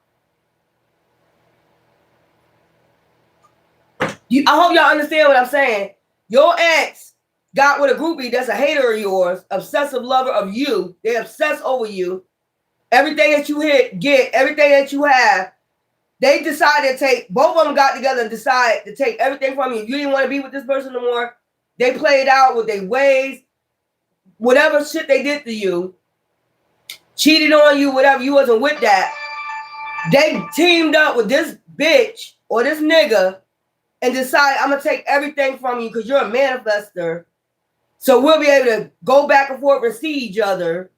I hope y'all understand what I'm saying. Your ex got with a groupie that's a hater of yours, obsessive lover of you. They obsess over you. Everything that you get, everything that you have. They decided to take, both of them got together and decided to take everything from you. You didn't want to be with this person no more. They played out with their ways, whatever shit they did to you, cheated on you, whatever, you wasn't with that. They teamed up with this bitch or this nigga and decided, I'm going to take everything from you because you're a manifester. So we'll be able to go back and forth and see each other.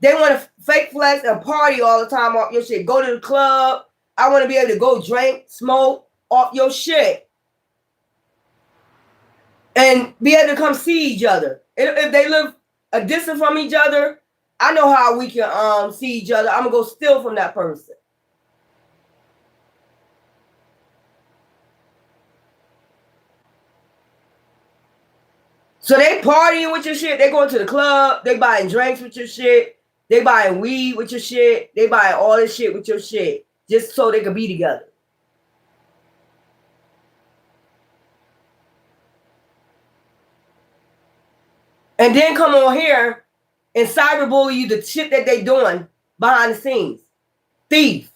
They want to fake flex and party all the time off your shit. Go to the club. I want to be able to go drink, smoke off your shit. And be able to come see each other. If they live a distance from each other, I know how we can see each other. I'm going to go steal from that person. So they partying with your shit. They going to the club. They buying drinks with your shit. They buying weed with your shit. They buying all this shit with your shit. Just so they could be together. And then come on here and cyberbully you the shit that they doing behind the scenes. Thief.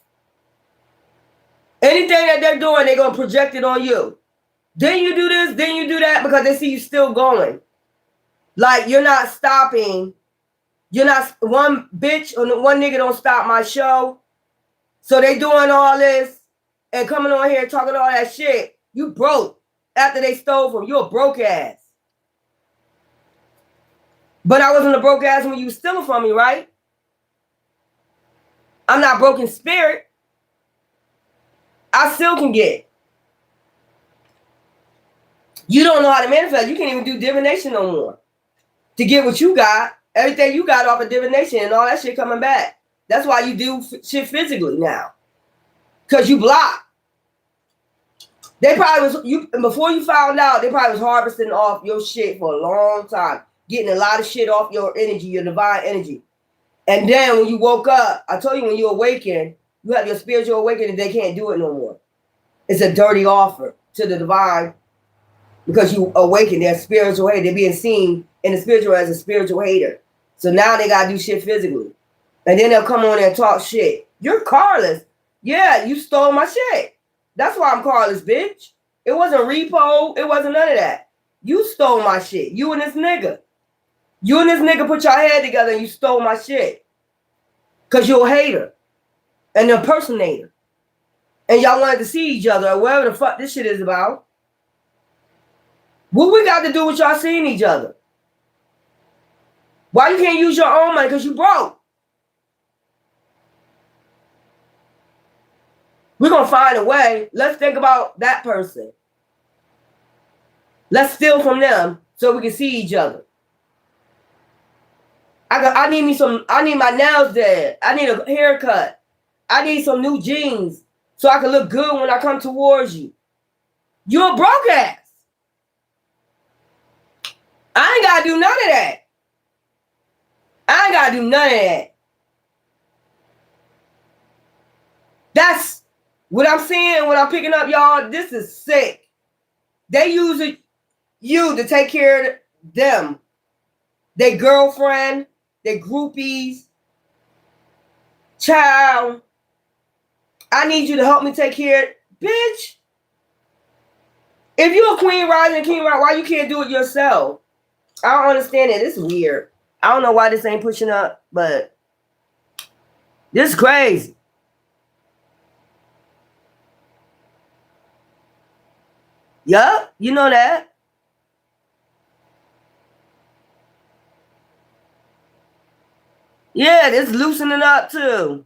Anything that they're doing, they're going to project it on you. Then you do this, then you do that because they see you still going. Like you're not stopping. You're not, one bitch or one nigga don't stop my show. So they doing all this and coming on here talking all that shit. You broke. after they stole from you. A broke ass. But I wasn't a broke ass when you were stealing from me, right? I'm not broke in spirit. I still can get. You don't know how to manifest. You can't even do divination no more. To get what you got, everything you got off of divination and all that shit coming back. That's why you do shit physically now. Because you block. They probably was, you before you found out, they probably was harvesting off your shit for a long time. Getting a lot of shit off your energy, your divine energy. And then when you woke up, I told you when you awaken, you have your spiritual awakening, they can't do it no more. It's a dirty offer to the divine because you awaken their spiritual hater. They're being seen in the spiritual as a spiritual hater. So now they got to do shit physically. And then they'll come on there and talk shit. You're Carlos. Yeah, you stole my shit. That's why I'm Carlos, bitch. It wasn't repo. It wasn't none of that. You stole my shit. You and this nigga. You and this nigga put your head together and you stole my shit. Because you're a hater. And an impersonator. And y'all wanted to see each other or whatever the fuck this shit is about. What we got to do with y'all seeing each other? Why you can't use your own money? Because you broke. We're going to find a way. Let's think about that person. Let's steal from them so we can see each other. I need my nails done. I need a haircut. I need some new jeans so I can look good when I come towards you. You're a broke ass. I ain't got to do none of that. I ain't got to do none of that. That's what I'm seeing, what I'm picking up, y'all. This is sick. They use you to take care of them. Their girlfriend, their groupies. Child, I need you to help me take care of it. Bitch. If you're a queen rising and king rising, why you can't do it yourself? I don't understand it. It's weird. I don't know why this ain't pushing up, but this is crazy. Yup, you know that. Yeah, this loosening up too.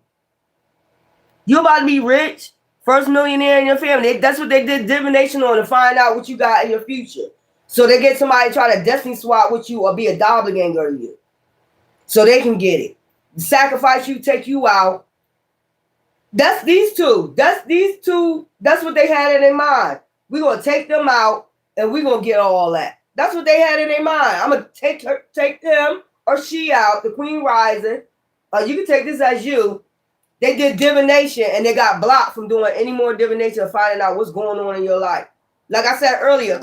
You about to be rich, first millionaire in your family. That's what they did divination on to find out what you got in your future. So they get somebody to try to destiny swap with you or be a doppelganger to you. So they can get it. Sacrifice you, take you out. That's these two. That's what they had in their mind. We're going to take them out and we're going to get all that. That's what they had in their mind. I'm going to take him or she out, the queen rising. You can take this as you. They did divination and they got blocked from doing any more divination or finding out what's going on in your life. Like I said earlier,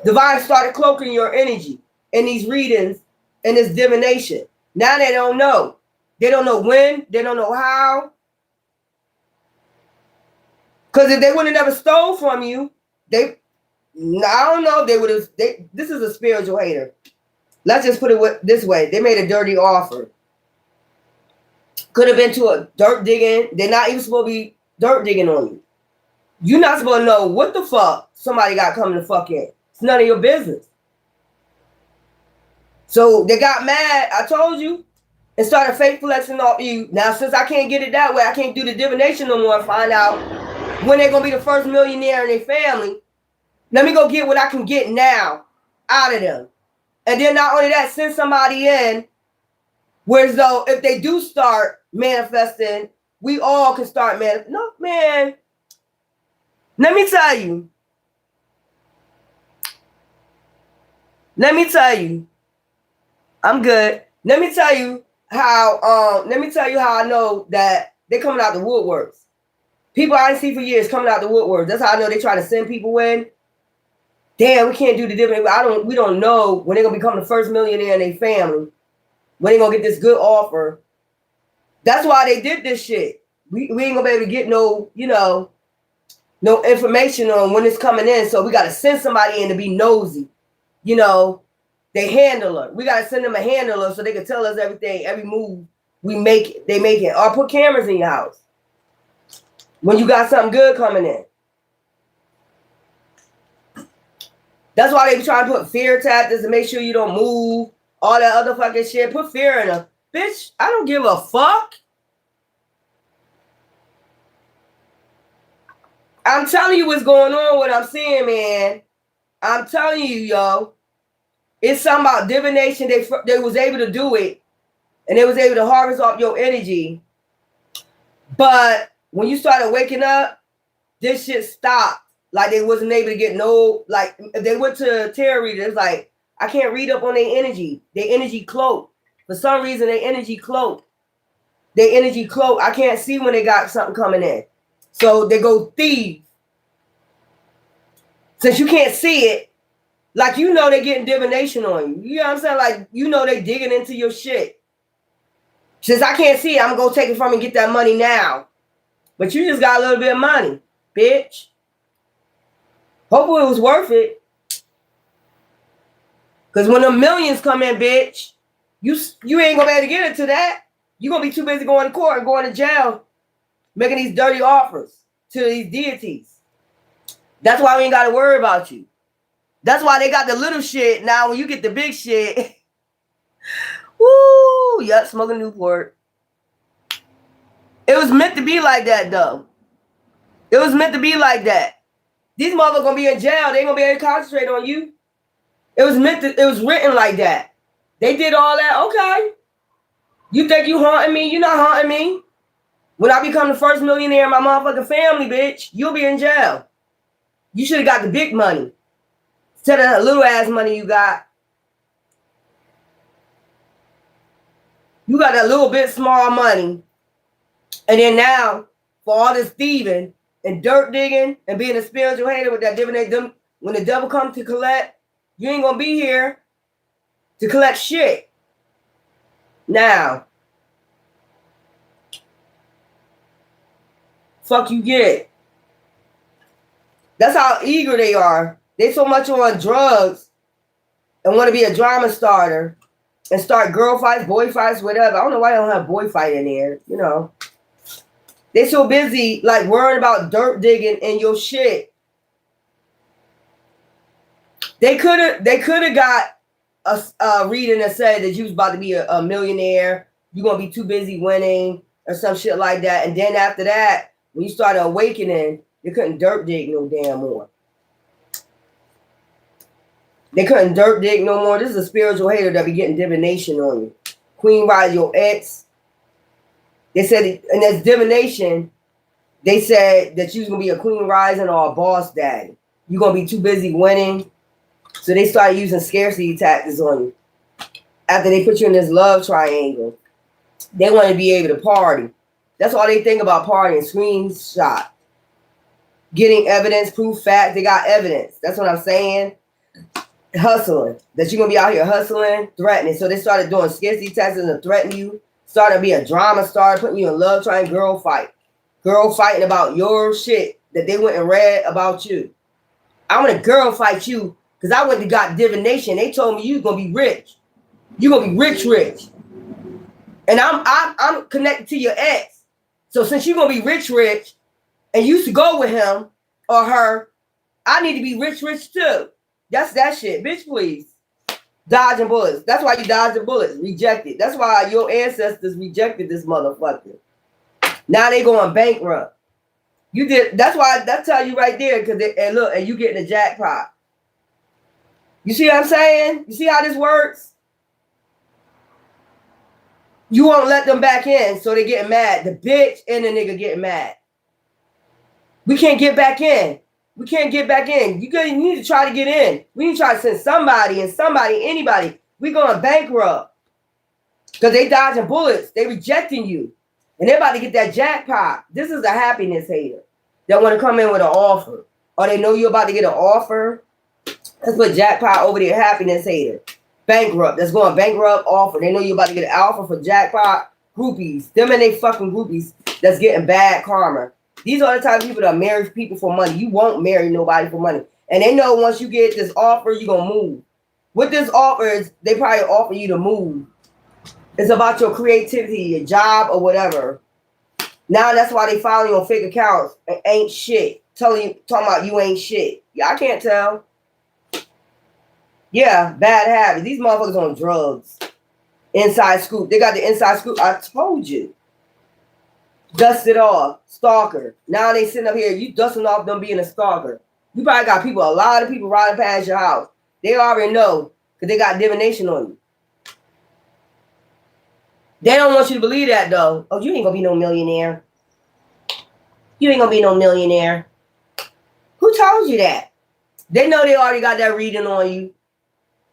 divine started cloaking your energy in these readings and this divination. Now they don't know. They don't know when. They don't know how. Because if they would have never stole from you, I don't know, they would have, this is a spiritual hater. Let's just put it this way. They made a dirty offer. Could have been to a dirt digging. They're not even supposed to be dirt digging on you. You're not supposed to know what the fuck somebody got coming to fuck in. It's none of your business. So they got mad, I told you, and started fake flexing off you. Now, since I can't get it that way, I can't do the divination no more and find out when they're going to be the first millionaire in their family. Let me go get what I can get now out of them. And then not only that, send somebody in, whereas though if they do start manifesting, we all can start manifesting. No, man. Let me tell you. I'm good. Let me tell you how I know that they're coming out the woodworks. People I didn't see for years coming out the woodworks. That's how I know they try to send people in. Damn, we can't do the different. We don't know when they're gonna become the first millionaire in their family. When they're gonna get this good offer. That's why they did this shit. We ain't gonna be able to get no information on when it's coming in. So we gotta send somebody in to be nosy. They handler. We gotta send them a handler so they can tell us everything, every move they make it. Or put cameras in your house when you got something good coming in. That's why they be trying to put fear tactics to make sure you don't move. All that other fucking shit. Put fear in them. Bitch, I don't give a fuck. I'm telling you what's going on, what I'm seeing, man. I'm telling you, yo. It's something about divination. They was able to do it. And they was able to harvest off your energy. But when you started waking up, this shit stopped. Like they wasn't able to get no, like if they went to tarot readers, like I can't read up on their energy. Their energy cloak. For some reason, their energy cloak. Their energy cloak. I can't see when they got something coming in. So they go thief. Since you can't see it, like you know they getting divination on you. You know what I'm saying? Like you know they digging into your shit. Since I can't see it, I'm gonna go take it from and get that money now. But you just got a little bit of money, bitch. Hopefully it was worth it. Because when the millions come in, bitch, you ain't gonna be able to get into that. You're gonna be too busy going to court and going to jail, making these dirty offers to these deities. That's why we ain't gotta worry about you. That's why they got the little shit. Now when you get the big shit, woo, yup, smoking Newport. It was meant to be like that, though. It was meant to be like that. These motherfuckers gonna be in jail. They ain't gonna be able to concentrate on you. It was written like that. They did all that. Okay. You think you haunting me? You not haunting me. When I become the first millionaire in my motherfucking family, bitch, you'll be in jail. You should have got the big money. Instead of that little ass money you got. You got that little bit small money. And then now, for all this thieving and dirt digging and being a spiritual hater with that divination, when the devil comes to collect, you ain't gonna be here to collect shit. Now, fuck you get. That's how eager they are. They so much on drugs and want to be a drama starter and start girl fights, boy fights, whatever. I don't know why they don't have boy fight in there, you know. They so busy like worrying about dirt digging and your shit. They could have got a reading that said that you was about to be a millionaire. You're gonna be too busy winning or some shit like that. And then after that, when you started awakening, they couldn't dirt dig no damn more. They couldn't dirt dig no more. This is a spiritual hater that be getting divination on you. Queen Rise, your ex. They said, and that's divination. They said that you was gonna be a queen rising or a boss daddy. You're gonna be too busy winning. So they started using scarcity tactics on you. After they put you in this love triangle, they want to be able to party. That's all they think about, partying. Screenshot. Getting evidence, proof, fact. They got evidence. That's what I'm saying. Hustling. That you're gonna be out here hustling, threatening. So they started doing scarcity tactics to threaten you. Started to be a drama star, putting you in love triangle, girl fight. Girl fighting about your shit that they went and read about you. I want a girl fight you because I went and got divination. They told me you gonna be rich. You gonna be rich. And I'm connected to your ex. So since you're gonna be rich, and you used to go with him or her, I need to be rich too. That's that shit. Bitch, please. Dodging bullets. That's why you dodging bullets. Rejected. That's why your ancestors rejected this motherfucker. Now they going bankrupt. You did. That's why that tell you right there. Because and look, and you getting a jackpot. You see what I'm saying? You see how this works? You won't let them back in, so they getting mad. The bitch and the nigga getting mad. We can't get back in. We can't get back in. You need to try to get in. We need to try to send anybody. We going bankrupt. Because they dodging bullets. They rejecting you. And they're about to get that jackpot. This is a happiness hater that want to come in with an offer. Or they know you're about to get an offer. Let's put jackpot over there, happiness hater. Bankrupt. That's going bankrupt offer. They know you're about to get an offer for jackpot. Groupies. Them and they fucking groupies that's getting bad karma. These are the type of people that marry people for money. You won't marry nobody for money. And they know once you get this offer, you're going to move. What this offer is, they probably offer you to move. It's about your creativity, your job, or whatever. Now that's why they follow you on fake accounts and ain't shit. Talking about you ain't shit. Yeah, I can't tell. Yeah, bad habits. These motherfuckers on drugs. Inside scoop. They got the inside scoop. I told you. Dust it off. Stalker. Now they sitting up here. You dusting off them being a stalker. You probably got people, a lot of people riding past your house. They already know because they got divination on you. They don't want you to believe that though. Oh, you ain't gonna be no millionaire. You ain't gonna be no millionaire. Who told you that? They know they already got that reading on you.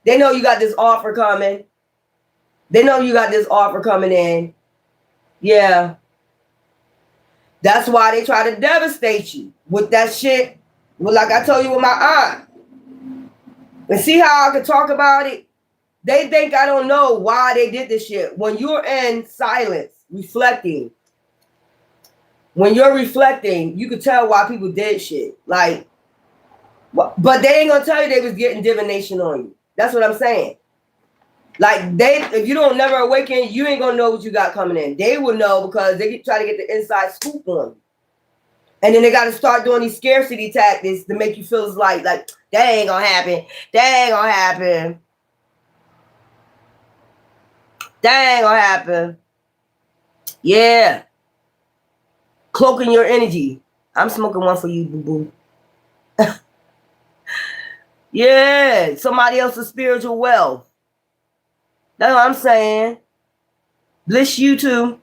They know you got this offer coming. They know you got this offer coming in. Yeah. That's why they try to devastate you with that shit. Well, like I told you with my aunt. And see how I can talk about it? They think I don't know why they did this shit. When you're in silence, reflecting, when you're reflecting, you can tell why people did shit. Like, but they ain't gonna tell you they was getting divination on you. That's what I'm saying. Like, if you don't never awaken, you ain't gonna know what you got coming in. They will know because they try to get the inside scoop on you. And then they got to start doing these scarcity tactics to make you feel like that ain't gonna happen. That ain't gonna happen. That ain't gonna happen. Yeah. Cloaking your energy. I'm smoking one for you, boo-boo. Yeah. Somebody else's spiritual wealth. That's what I'm saying. Bliss you too.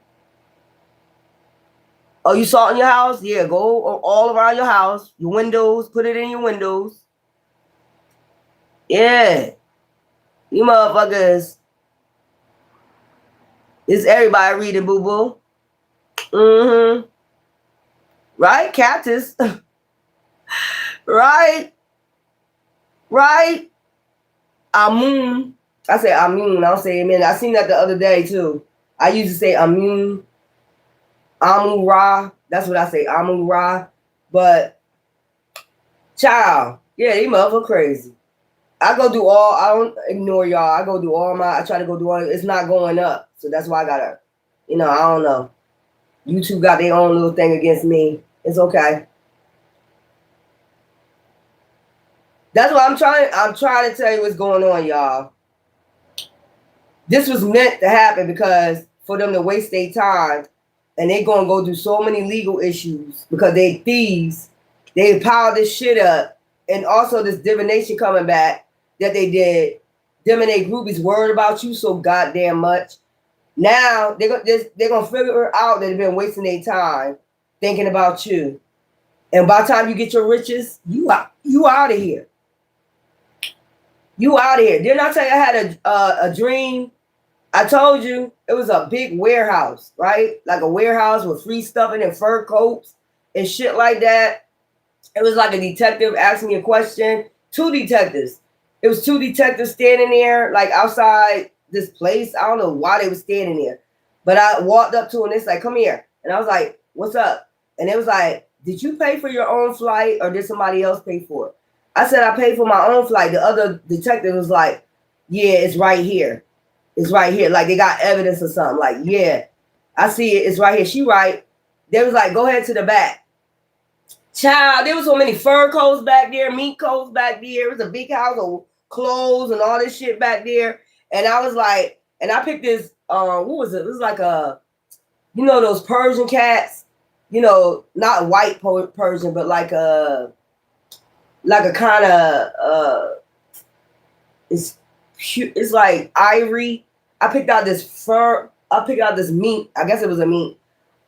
Oh, you saw it in your house? Yeah, go all around your house. Your windows. Put it in your windows. Yeah. You motherfuckers. It's everybody reading, boo-boo. Mm-hmm. Right, cactus. Right. Right. Amun. I say Amun. I don't say amen. I seen that the other day too. I used to say Amun. Amun Ra. That's what I say. Amun Ra. But child, yeah, they motherfucker crazy. I don't ignore y'all. I try to go do all, it's not going up. So that's why I gotta, I don't know. YouTube got their own little thing against me. It's okay. That's what I'm trying to tell you what's going on, y'all. This was meant to happen because for them to waste their time and they gonna go do so many legal issues because they thieves. They piled this shit up. And also this divination coming back that they did. Them and they groupies worried about you so goddamn much. Now they're gonna figure out that they've been wasting their time thinking about you. And by the time you get your riches, you out of here. You out of here. Didn't I tell you I had a dream? I told you it was a big warehouse, right? Like a warehouse with free stuffing and fur coats and shit like that. It was like a detective asking me a question. Two detectives. It was two detectives standing there, like outside this place. I don't know why they were standing there. But I walked up to them and it's like, come here. And I was like, what's up? And it was like, did you pay for your own flight or did somebody else pay for it? I said, I paid for my own flight. The other detective was like, yeah, it's right here. It's right here. Like they got evidence or something. Like, yeah, I see it. It's right here. She right. They was like, go ahead to the back. Child, there was so many fur coats back there, meat coats back there. It was a big house of clothes and all this shit back there. And I was like, and I picked this, what was it? It was like those Persian cats, not white Persian, but like a kind of, it's like ivory. I picked out this fur. I picked out this mink. I guess it was a mink.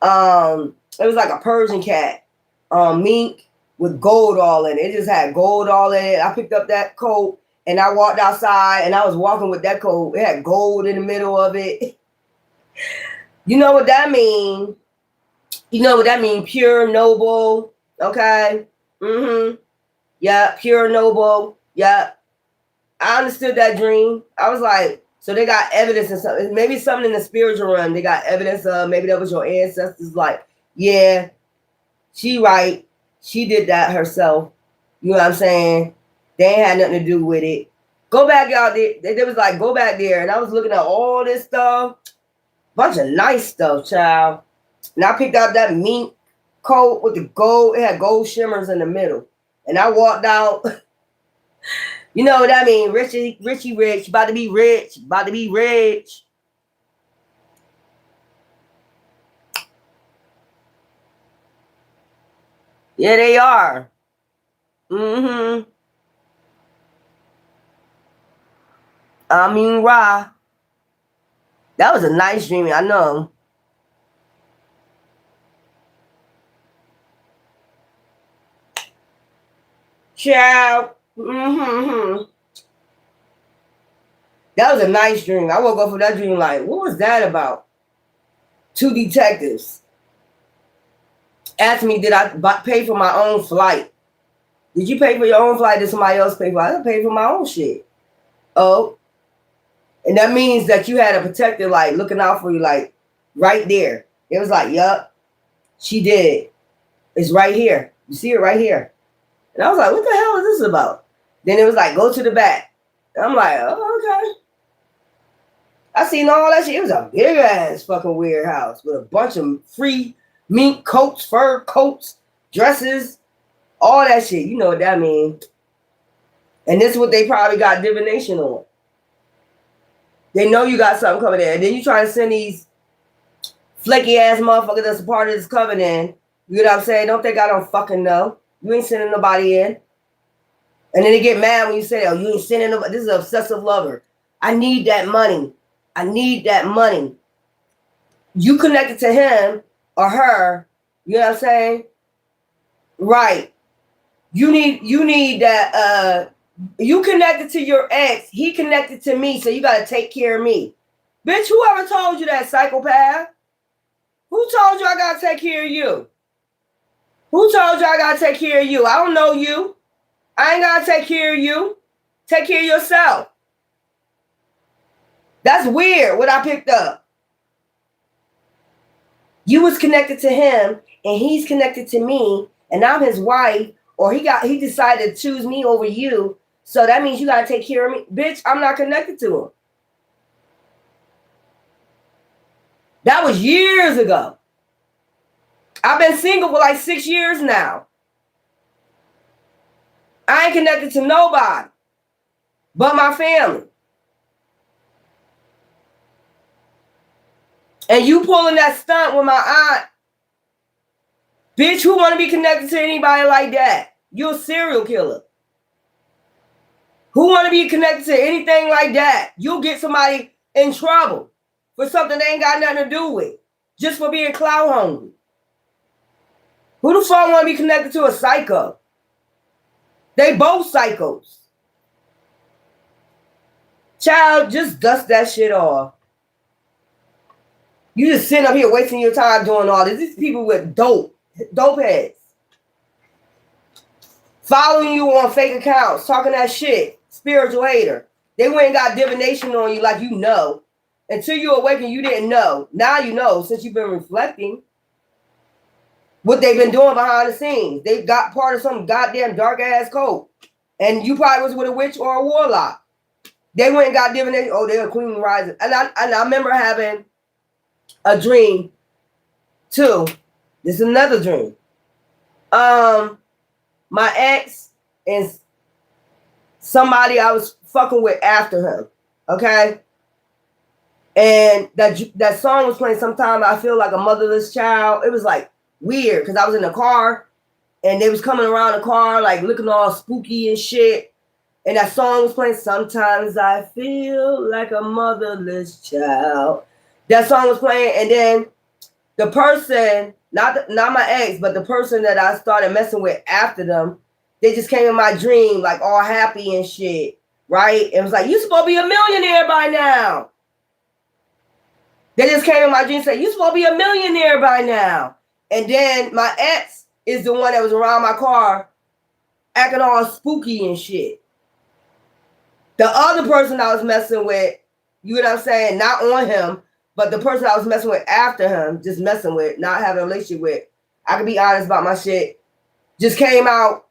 It was like a Persian cat. Mink with gold all in it. It just had gold all in it. I picked up that coat and I walked outside and I was walking with that coat. It had gold in the middle of it. You know what that means? You know what that means? Pure, noble. Okay. Mm-hmm. Yeah, pure, noble. Yeah. I understood that dream. I was like, so they got evidence and something. Maybe something in the spiritual realm. They got evidence of maybe that was your ancestors. Like, yeah, she right. She did that herself. You know what I'm saying? They ain't had nothing to do with it. Go back out there. They was like, go back there. And I was looking at all this stuff. Bunch of nice stuff, child. And I picked out that mink coat with the gold. It had gold shimmers in the middle. And I walked out. You know what I mean? Richie rich, about to be rich, about to be rich. Yeah, they are. Mm-hmm. Amin Ra. That was a nice dream, I know. Ciao. Mm-hmm. That was a nice dream. I woke up from that dream like, what was that about? Two detectives asked me, did I pay for my own flight? Did you pay for your own flight? Did somebody else pay for it? I didn't pay for my own shit. Oh, and that means that you had a protector like looking out for you, like right there. It was like, yup, she did. It's right here. You see it right here. And I was like, what the hell is this about? Then it was like, go to the back. And I'm like, oh, okay. I seen all that shit. It was a big ass fucking weird house with a bunch of free mink coats, fur coats, dresses, all that shit. You know what that means. And this is what they probably got divination on. They know you got something coming in. And then you try to send these flaky ass motherfuckers that's a part of this covenant. You know what I'm saying? Don't think I don't fucking know. You ain't sending nobody in. And then they get mad when you say, oh, you ain't sending nobody. This is an obsessive lover. I need that money. I need that money. You connected to him or her. You know what I'm saying? Right. You need that. You connected to your ex. He connected to me. So you got to take care of me. Bitch, whoever told you that, psychopath? Who told you I got to take care of you? Who told you I got to take care of you? I don't know you. I ain't got to take care of you. Take care of yourself. That's weird what I picked up. You was connected to him and he's connected to me and I'm his wife, or he decided to choose me over you. So that means you got to take care of me. Bitch, I'm not connected to him. That was years ago. I've been single for like 6 years now. I ain't connected to nobody but my family. And you pulling that stunt with my aunt. Bitch, who want to be connected to anybody like that? You're a serial killer. Who want to be connected to anything like that? You'll get somebody in trouble for something they ain't got nothing to do with. Just for being clout hungry. Who the fuck want to be connected to a psycho? They both psychos. Child, just dust that shit off. You just sitting up here wasting your time doing all this. These people with dope heads. Following you on fake accounts, talking that shit. Spiritual hater. They went and got divination on you like you know. Until you awaken, you didn't know. Now you know, since you've been reflecting what they've been doing behind the scenes. They got part of some goddamn dark ass code. And you probably was with a witch or a warlock. They went and got divination. Oh, they're a queen rising. And I remember having a dream too. This is another dream. My ex and somebody I was fucking with after him. Okay. And that song was playing sometime. I feel like a motherless child. It was like weird because I was in the car and they was coming around the car like looking all spooky and shit. And that song was playing. Sometimes I feel like a motherless child. That song was playing, and then the person, not my ex, but the person that I started messing with after them, they just came in my dream like all happy and shit, right? It was like, you supposed to be a millionaire by now. They just came in my dream and said, you supposed to be a millionaire by now. And then my ex is the one that was around my car acting all spooky and shit. The other person I was messing with, you know what I'm saying, not on him, but the person I was messing with after him, just messing with, not having a relationship with, I can be honest about my shit, just came out.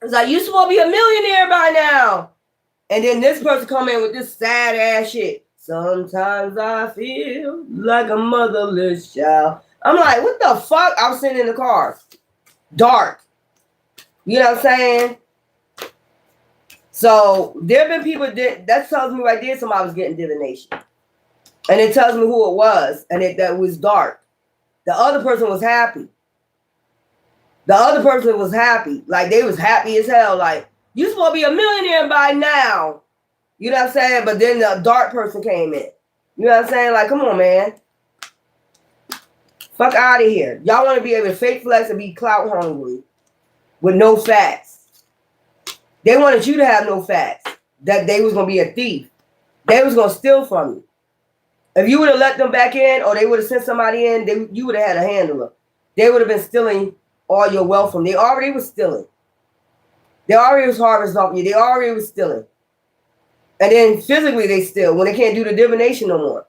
It was like, you supposed to be a millionaire by now. And then this person come in with this sad ass shit. Sometimes I feel like a motherless child. I'm like, what the fuck? I was sitting in the car. Dark. You know what I'm saying? So there have been people that tells me right there somebody was getting divination. And it tells me who it was, and that was dark. The other person was happy. The other person was happy. Like they was happy as hell. Like, you supposed to be a millionaire by now. You know what I'm saying? But then the dark person came in. You know what I'm saying? Like, come on, man. Fuck out of here. Y'all want to be able to fake flex and be clout hungry with no facts. They wanted you to have no facts. That they was going to be a thief. They was going to steal from you. If you would have let them back in, or they would have sent somebody in, you would have had a handler. They would have been stealing all your wealth from. They already was stealing. They already was harvesting off you. They already was stealing. And then physically they steal when they can't do the divination no more.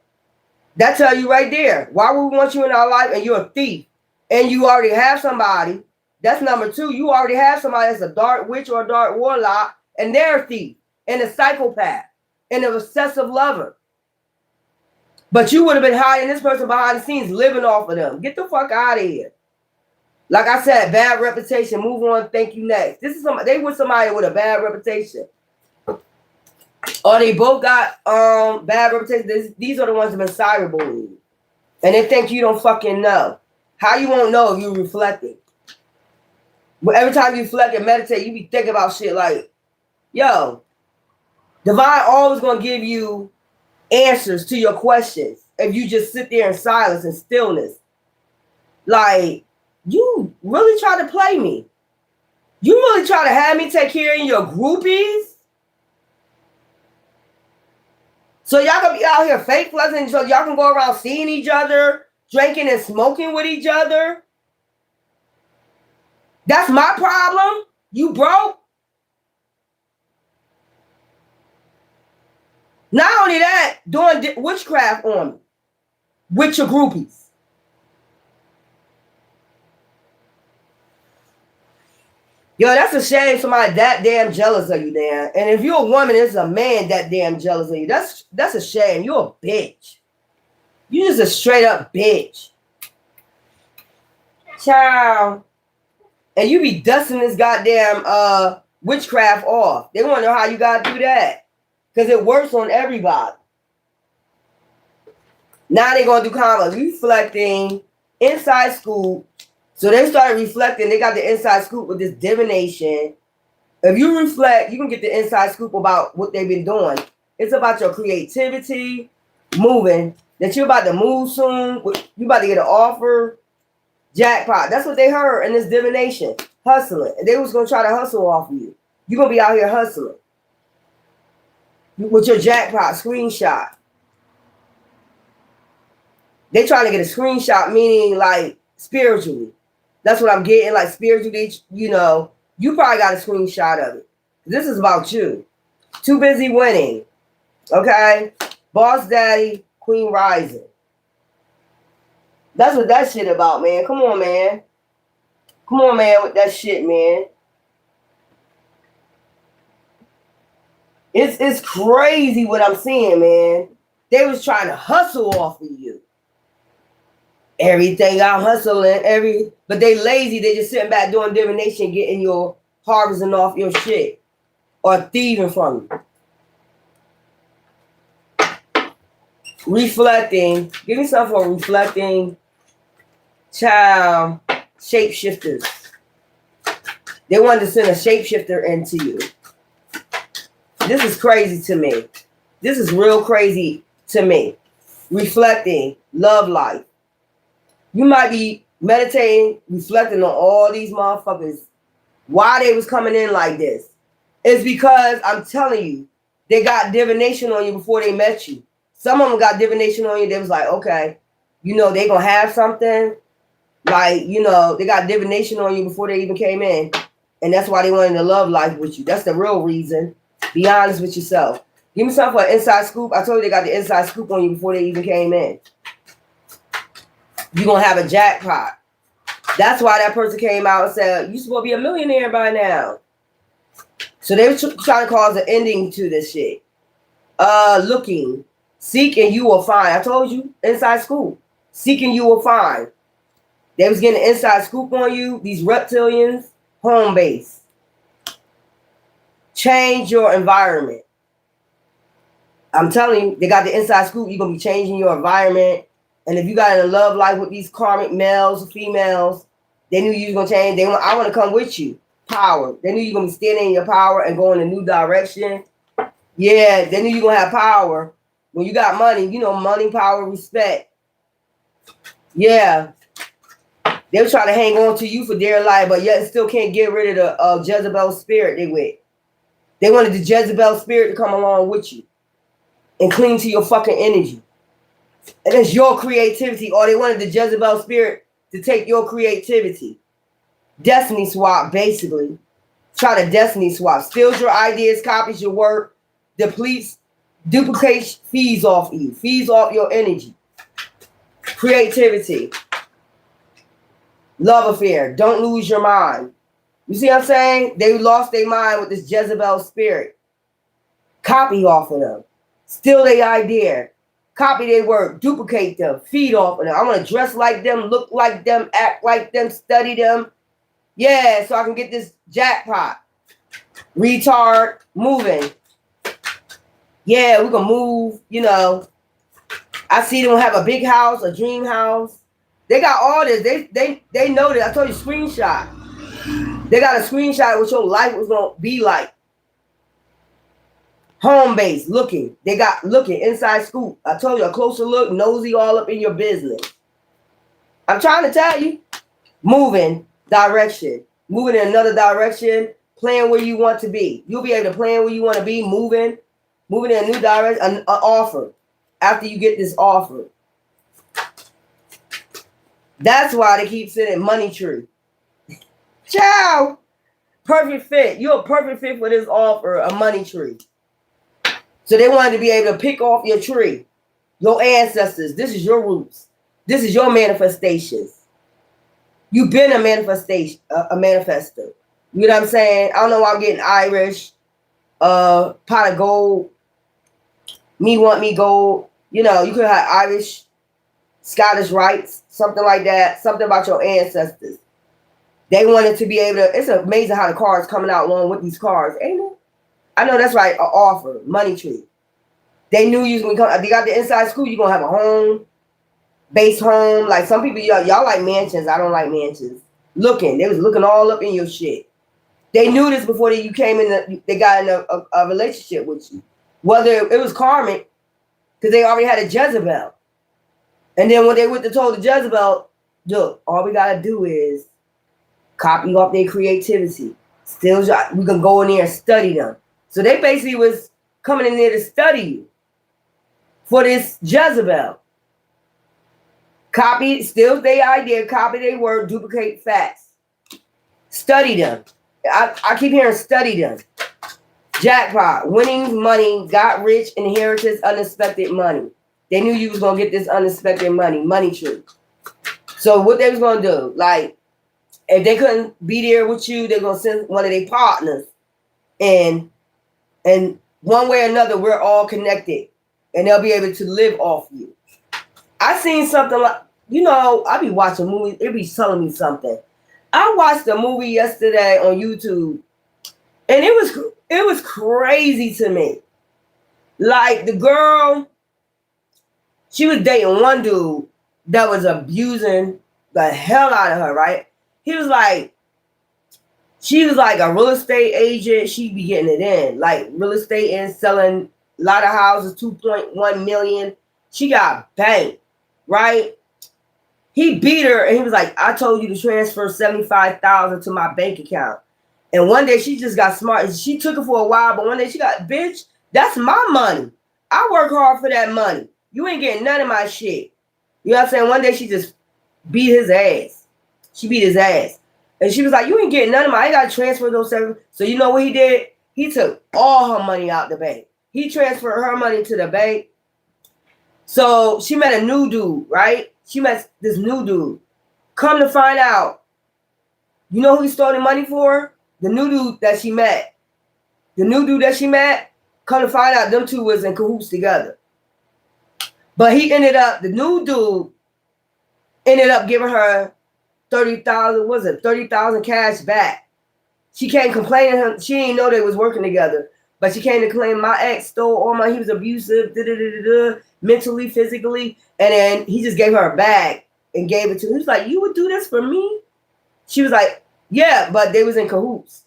That tell you right there. Why would we want you in our life and you're a thief? And you already have somebody. That's number two. You already have somebody that's a dark witch or a dark warlock, and they're a thief and a psychopath and an obsessive lover. But you would have been hiding this person behind the scenes, living off of them. Get the fuck out of here. Like I said, bad reputation. Move on. Thank you. Next. This is they with somebody with a bad reputation. Or they both got bad reputation. These are the ones that have been cyberbullying. And they think you don't fucking know. How you won't know if you reflecting? But every time you reflect and meditate, you be thinking about shit like, yo, divine always gonna give you answers to your questions if you just sit there in silence and stillness. Like, you really try to play me. You really try to have me take care of your groupies? So y'all gonna be out here fake flexing so y'all can go around seeing each other, drinking and smoking with each other? That's my problem? You broke? Not only that, doing witchcraft on me with your groupies. Yo, that's a shame somebody that damn jealous of you, Dan. And if you're a woman, it's a man that damn jealous of you. That's a shame. You're a bitch. You just a straight up bitch. Ciao. And you be dusting this goddamn witchcraft off. They want to know how you gotta do that. Because it works on everybody. Now they're going to do kind of reflecting, inside scoop. So they started reflecting. They got the inside scoop with this divination. If you reflect, you can get the inside scoop about what they've been doing. It's about your creativity, moving, that you're about to move soon. You're about to get an offer. Jackpot. That's what they heard in this divination. Hustling. And they was going to try to hustle off of you. You're going to be out here hustling. With your jackpot screenshot. They trying to get a screenshot, meaning like spiritually. That's what I'm getting, like spiritually, you know. You probably got a screenshot of it. This is about you. Too busy winning. Okay? Boss Daddy, Queen Rising. That's what that shit about, man. Come on, man. Come on, man, with that shit, man. It's crazy what I'm seeing, man. They was trying to hustle off of you. Everything out hustling, but they lazy. They just sitting back doing divination, getting your harvesting off your shit or thieving from you. Reflecting. Give me something for reflecting. Child. Shapeshifters. They wanted to send a shapeshifter into you. This is crazy to me. This is real crazy to me. Reflecting. Love life. You might be meditating, reflecting on all these motherfuckers. Why they was coming in like this? It's because I'm telling you, they got divination on you before they met you. Some of them got divination on you. They was like, okay, you know, they gonna have something. Like, you know, they got divination on you before they even came in. And that's why they wanted to love life with you. That's the real reason. Be honest with yourself. Give me something for an inside scoop. I told you they got the inside scoop on you before they even came in. You're going to have a jackpot. That's why that person came out and said, you're supposed to be a millionaire by now. So they were trying to cause an ending to this shit. Looking. Seek and you will find. I told you, inside scoop. Seek and you will find. They was getting an inside scoop on you. These reptilians, home base. Change your environment. I'm telling you, they got the inside scoop. You're going to be changing your environment. And if you got in a love life with these karmic males or females, they knew you was going to change. I want to come with you. Power. They knew you were going to be standing in your power and going in a new direction. Yeah, they knew you were going to have power. When you got money, you know, money, power, respect. Yeah. They were trying to hang on to you for dear life, but yet still can't get rid of the Jezebel spirit they with. They wanted the Jezebel spirit to come along with you and cling to your fucking energy. And it's your creativity. Or they wanted the Jezebel spirit to take your creativity. Destiny swap, basically. Try to destiny swap. Steals your ideas, copies your work, depletes, duplicates, feeds off you. Feeds off your energy. Creativity. Love affair. Don't lose your mind. You see what I'm saying? They lost their mind with this Jezebel spirit. Copy off of them. Steal their idea. Copy their work. Duplicate them. Feed off of them. I want to dress like them, look like them, act like them, study them. Yeah, so I can get this jackpot. Retard. Moving. Yeah, we can move, you know. I see them have a big house, a dream house. They got all this. They know that. I told you, screenshot. They got a screenshot of what your life was going to be like. Home base, looking. They got looking, inside scoop. I told you, a closer look, nosy all up in your business. I'm trying to tell you. Moving direction. Moving in another direction. Playing where you want to be. You'll be able to plan where you want to be. Moving in a new direction. An offer. After you get this offer. That's why they keep sending money tree. Ciao. Perfect fit. You're a perfect fit for this offer, a money tree. So they wanted to be able to pick off your tree. Your ancestors. This is your roots. This is your manifestations. You've been a manifester. You know what I'm saying? I don't know why I'm getting Irish. Pot of gold. Me want me gold. You know, you could have Irish, Scottish rights, something like that. Something about your ancestors. They wanted to be able to. It's amazing how the cards coming out along with these cards, ain't it? I know that's right. An offer, money tree. They knew you was gonna come. They got the inside scoop. You gonna have a home, base home. Like some people, y'all like mansions. I don't like mansions. They was looking all up in your shit. They knew this before you came in. They got in a relationship with you. Whether it was karmic, because they already had a Jezebel. And then when they went to told the Jezebel, look, all we gotta do is copy off their creativity. Still, we can go in there and study them. So they basically was coming in there to study you for this Jezebel. Copy, steal their idea, copy their word, duplicate facts. Study them. I keep hearing study them. Jackpot, winning money, got rich, inheritance, unexpected money. They knew you was going to get this unexpected money tree. So what they was going to do, like, if they couldn't be there with you, they're going to send one of their partners. And one way or another, we're all connected. And they'll be able to live off you. I seen something like, you know, I be watching movies. It be telling me something. I watched a movie yesterday on YouTube. And it was crazy to me. Like the girl, she was dating one dude that was abusing the hell out of her, right? She was like a real estate agent. She be getting it in. Like real estate and selling a lot of houses, 2.1 million. She got banked, right? He beat her and he was like, I told you to transfer $75,000 to my bank account. And one day she just got smart. She took it for a while, but one day she got, bitch, that's my money. I work hard for that money. You ain't getting none of my shit. You know what I'm saying? One day she just beat his ass. She beat his ass. And she was like, you ain't getting none of my, I ain't got to transfer those seven. So you know what he did? He took all her money out the bank. He transferred her money to the bank. So she met a new dude, right? She met this new dude. Come to find out, you know who he stole the money for? The new dude that she met. The new dude that she met, come to find out them two was in cahoots together. But he the new dude ended up giving her 30,000, was it 30,000 cash back? She can't complain to him. She didn't know they was working together. But she came to claim my ex stole all my, he was abusive, mentally, physically. And then he just gave her a bag and gave it to her. He was like, you would do this for me? She was like, yeah, but they was in cahoots.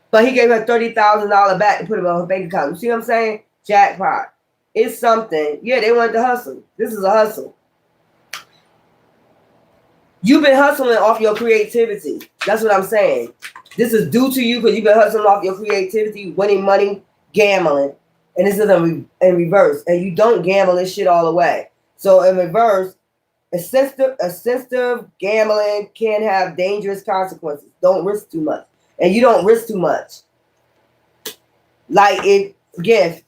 But he gave her $30,000 back to put it on her bank account. You see what I'm saying? Jackpot. It's something. Yeah, they wanted to hustle. This is a hustle. You've been hustling off your creativity. That's what I'm saying. This is due to you because you've been hustling off your creativity, winning money, gambling. And this is in reverse. And you don't gamble this shit all the way. So in reverse, sensitive gambling can have dangerous consequences. Don't risk too much. And you don't risk too much. Like it, gift,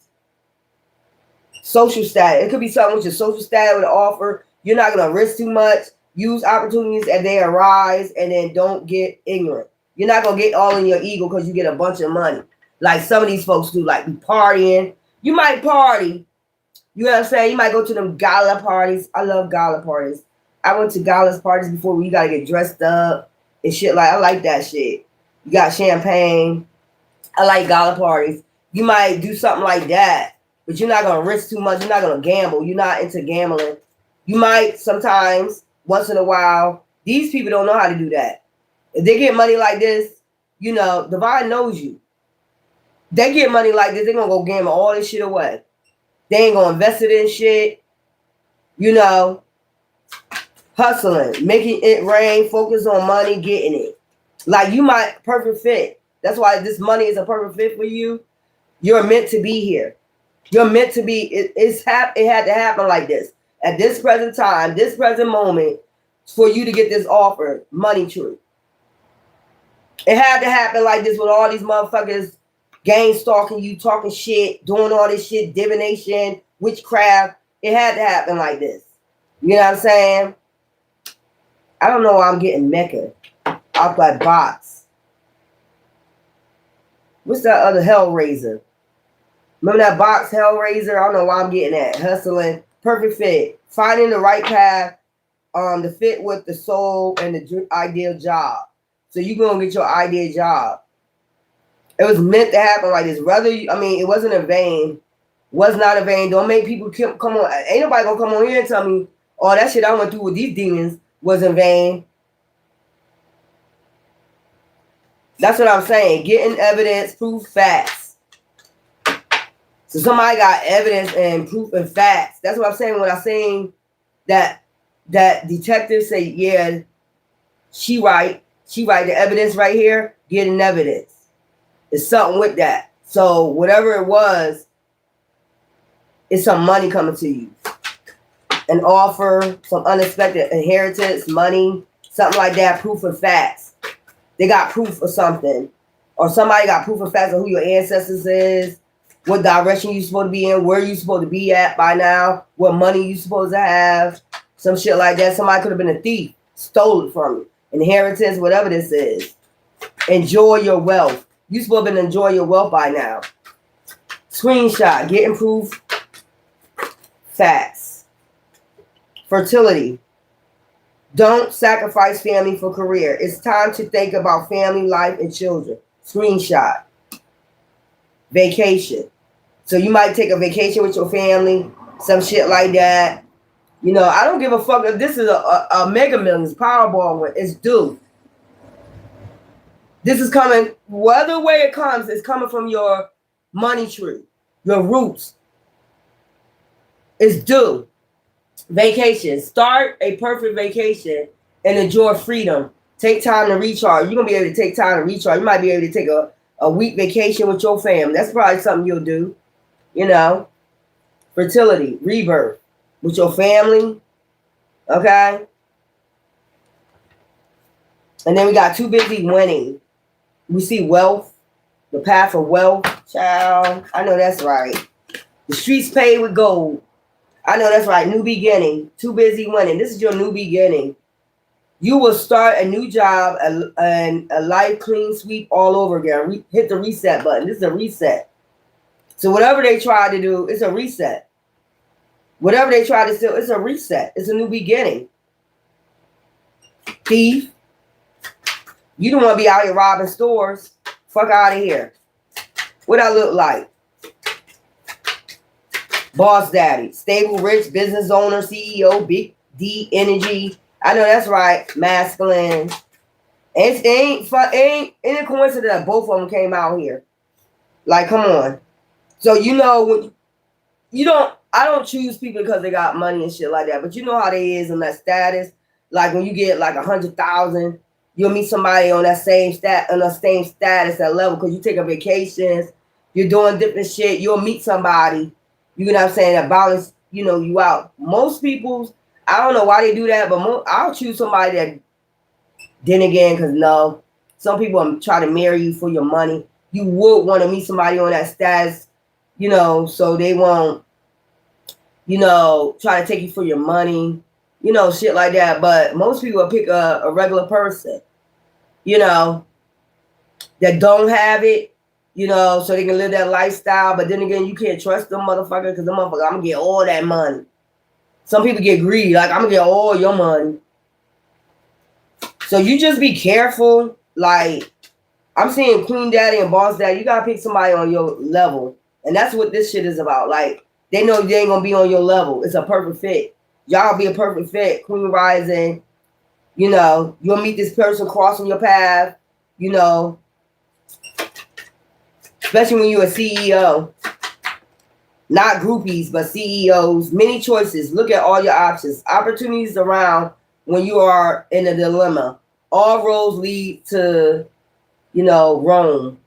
social status. It could be something with your social status with an offer. You're not going to risk too much. Use opportunities as they arise and then don't get ignorant. You're not going to get all in your ego because you get a bunch of money. Like some of these folks do, like be partying. You might party. You know what I'm saying? You might go to them gala parties. I love gala parties. I went to gala parties before where you got to get dressed up and shit. Like, I like that shit. You got champagne. I like gala parties. You might do something like that, but you're not going to risk too much. You're not going to gamble. You're not into gambling. You might sometimes, once in a while, these people don't know how to do that. If they get money like this, you know, Divine knows you. They get money like this, they're going to go gamble all this shit away. They ain't going to invest it in shit. You know, hustling, making it rain, focus on money, getting it. Like you might, perfect fit. That's why this money is a perfect fit for you. You're meant to be here. You're meant to be, it had to happen like this. At this present time, this present moment, for you to get this offer, money tree. It had to happen like this with all these motherfuckers gang stalking you, talking shit, doing all this shit, divination, witchcraft. It had to happen like this. You know what I'm saying? I don't know why I'm getting Mecca out by bots. What's that other Hellraiser? Remember that box Hellraiser? I don't know why I'm getting that. Hustling, perfect fit, finding the right path, to fit with the soul and the ideal job. So you're going to get your ideal job. It was meant to happen like this. It wasn't in vain. Was not in vain. Don't make people come on. Ain't nobody going to come on here and tell me, oh, that shit I went through with these demons was in vain. That's what I'm saying. Getting evidence, proof, facts. So somebody got evidence and proof and facts. That's what I'm saying when I'm saying that detectives say, yeah, she right. She right. The evidence right here, getting evidence. It's something with that. So whatever it was, it's some money coming to you. An offer, some unexpected inheritance, money, something like that, proof of facts. They got proof of something. Or somebody got proof of facts of who your ancestors is, what direction you're supposed to be in, where you're supposed to be at by now, what money you're supposed to have, some shit like that. Somebody could have been a thief, stole it from you. Inheritance, whatever this is. Enjoy your wealth. You're supposed to enjoy your wealth by now. Screenshot, getting proof, facts. Fertility. Don't sacrifice family for career. It's time to think about family, life, and children. Screenshot. Vacation. So you might take a vacation with your family, some shit like that. You know, I don't give a fuck if this is a Mega Millions Powerball one. It's due. This is coming, whatever way it comes, it's coming from your money tree, your roots. It's due. Vacation. Start a perfect vacation and enjoy freedom. Take time to recharge. You're going to be able to take time to recharge. You might be able to take a week vacation with your family. That's probably something you'll do. You know, fertility, rebirth with your family. Okay. And then we got too busy winning. We see wealth, the path of wealth. Child, I know that's right. The streets paved with gold. I know that's right. New beginning. Too busy winning. This is your new beginning. You will start a new job and a life clean sweep all over again. Hit the reset button. This is a reset. So whatever they try to do, it's a reset. Whatever they try to steal, it's a reset. It's a new beginning. Thief. You don't want to be out here robbing stores. Fuck out of here. What I look like? Boss daddy, stable, rich, business owner, CEO, big D energy. I know that's right. Masculine. It ain't any coincidence that both of them came out here. Like, come on. So you know when I don't choose people because they got money and shit like that. But you know how they is in that status. Like when you get like 100,000, you'll meet somebody on that same status, that level, because you take a vacations, you're doing different shit. You'll meet somebody, you know what I'm saying, that balance, you out. Most people, I don't know why they do that, but I'll choose somebody that. Then again, because no, some people try to marry you for your money. You would want to meet somebody on that status, so they won't, try to take you for your money, shit like that. But most people will pick a regular person, that don't have it, so they can live that lifestyle. But then again, you can't trust them motherfuckers because them motherfuckers, I'm going to get all that money. Some people get greedy, like, I'm going to get all your money. So you just be careful. Like, I'm seeing Queen Daddy and Boss Daddy. You gotta pick somebody on your level. And that's what this shit is about. Like, they know they ain't gonna be on your level. It's a perfect fit. Y'all be a perfect fit. Queen Rising, you'll meet this person crossing your path, especially when you're a CEO. Not groupies, but CEOs. Many choices. Look at all your options. Opportunities around when you are in a dilemma. All roads lead to, Rome.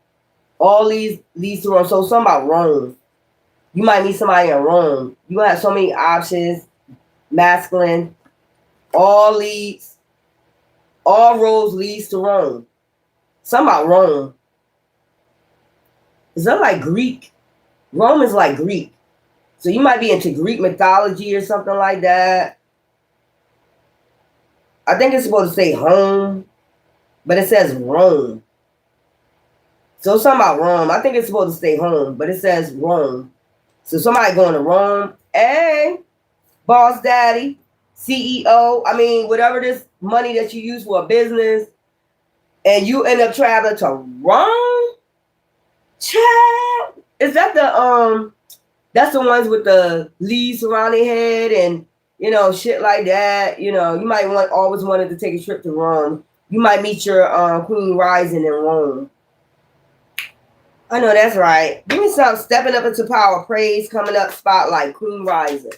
All leads to Rome. So something about Rome. You might meet somebody in Rome. You have so many options. Masculine. All roads leads to Rome. Something about Rome. Is that like Greek? Rome is like Greek. So you might be into Greek mythology or something like that. I think it's supposed to say home, but it says Rome. So something about Rome. I think it's supposed to say home, but it says Rome. So somebody going to Rome. Hey, Boss Daddy, CEO. I mean, whatever this money that you use for a business, and you end up traveling to Rome. Child, is that that's the ones with the leaves around their head and shit like that. You might always wanted to take a trip to Rome. You might meet your Queen Rising in Rome. I know that's right. Give me some stepping up into power, praise, coming up, spotlight, Queen Rising.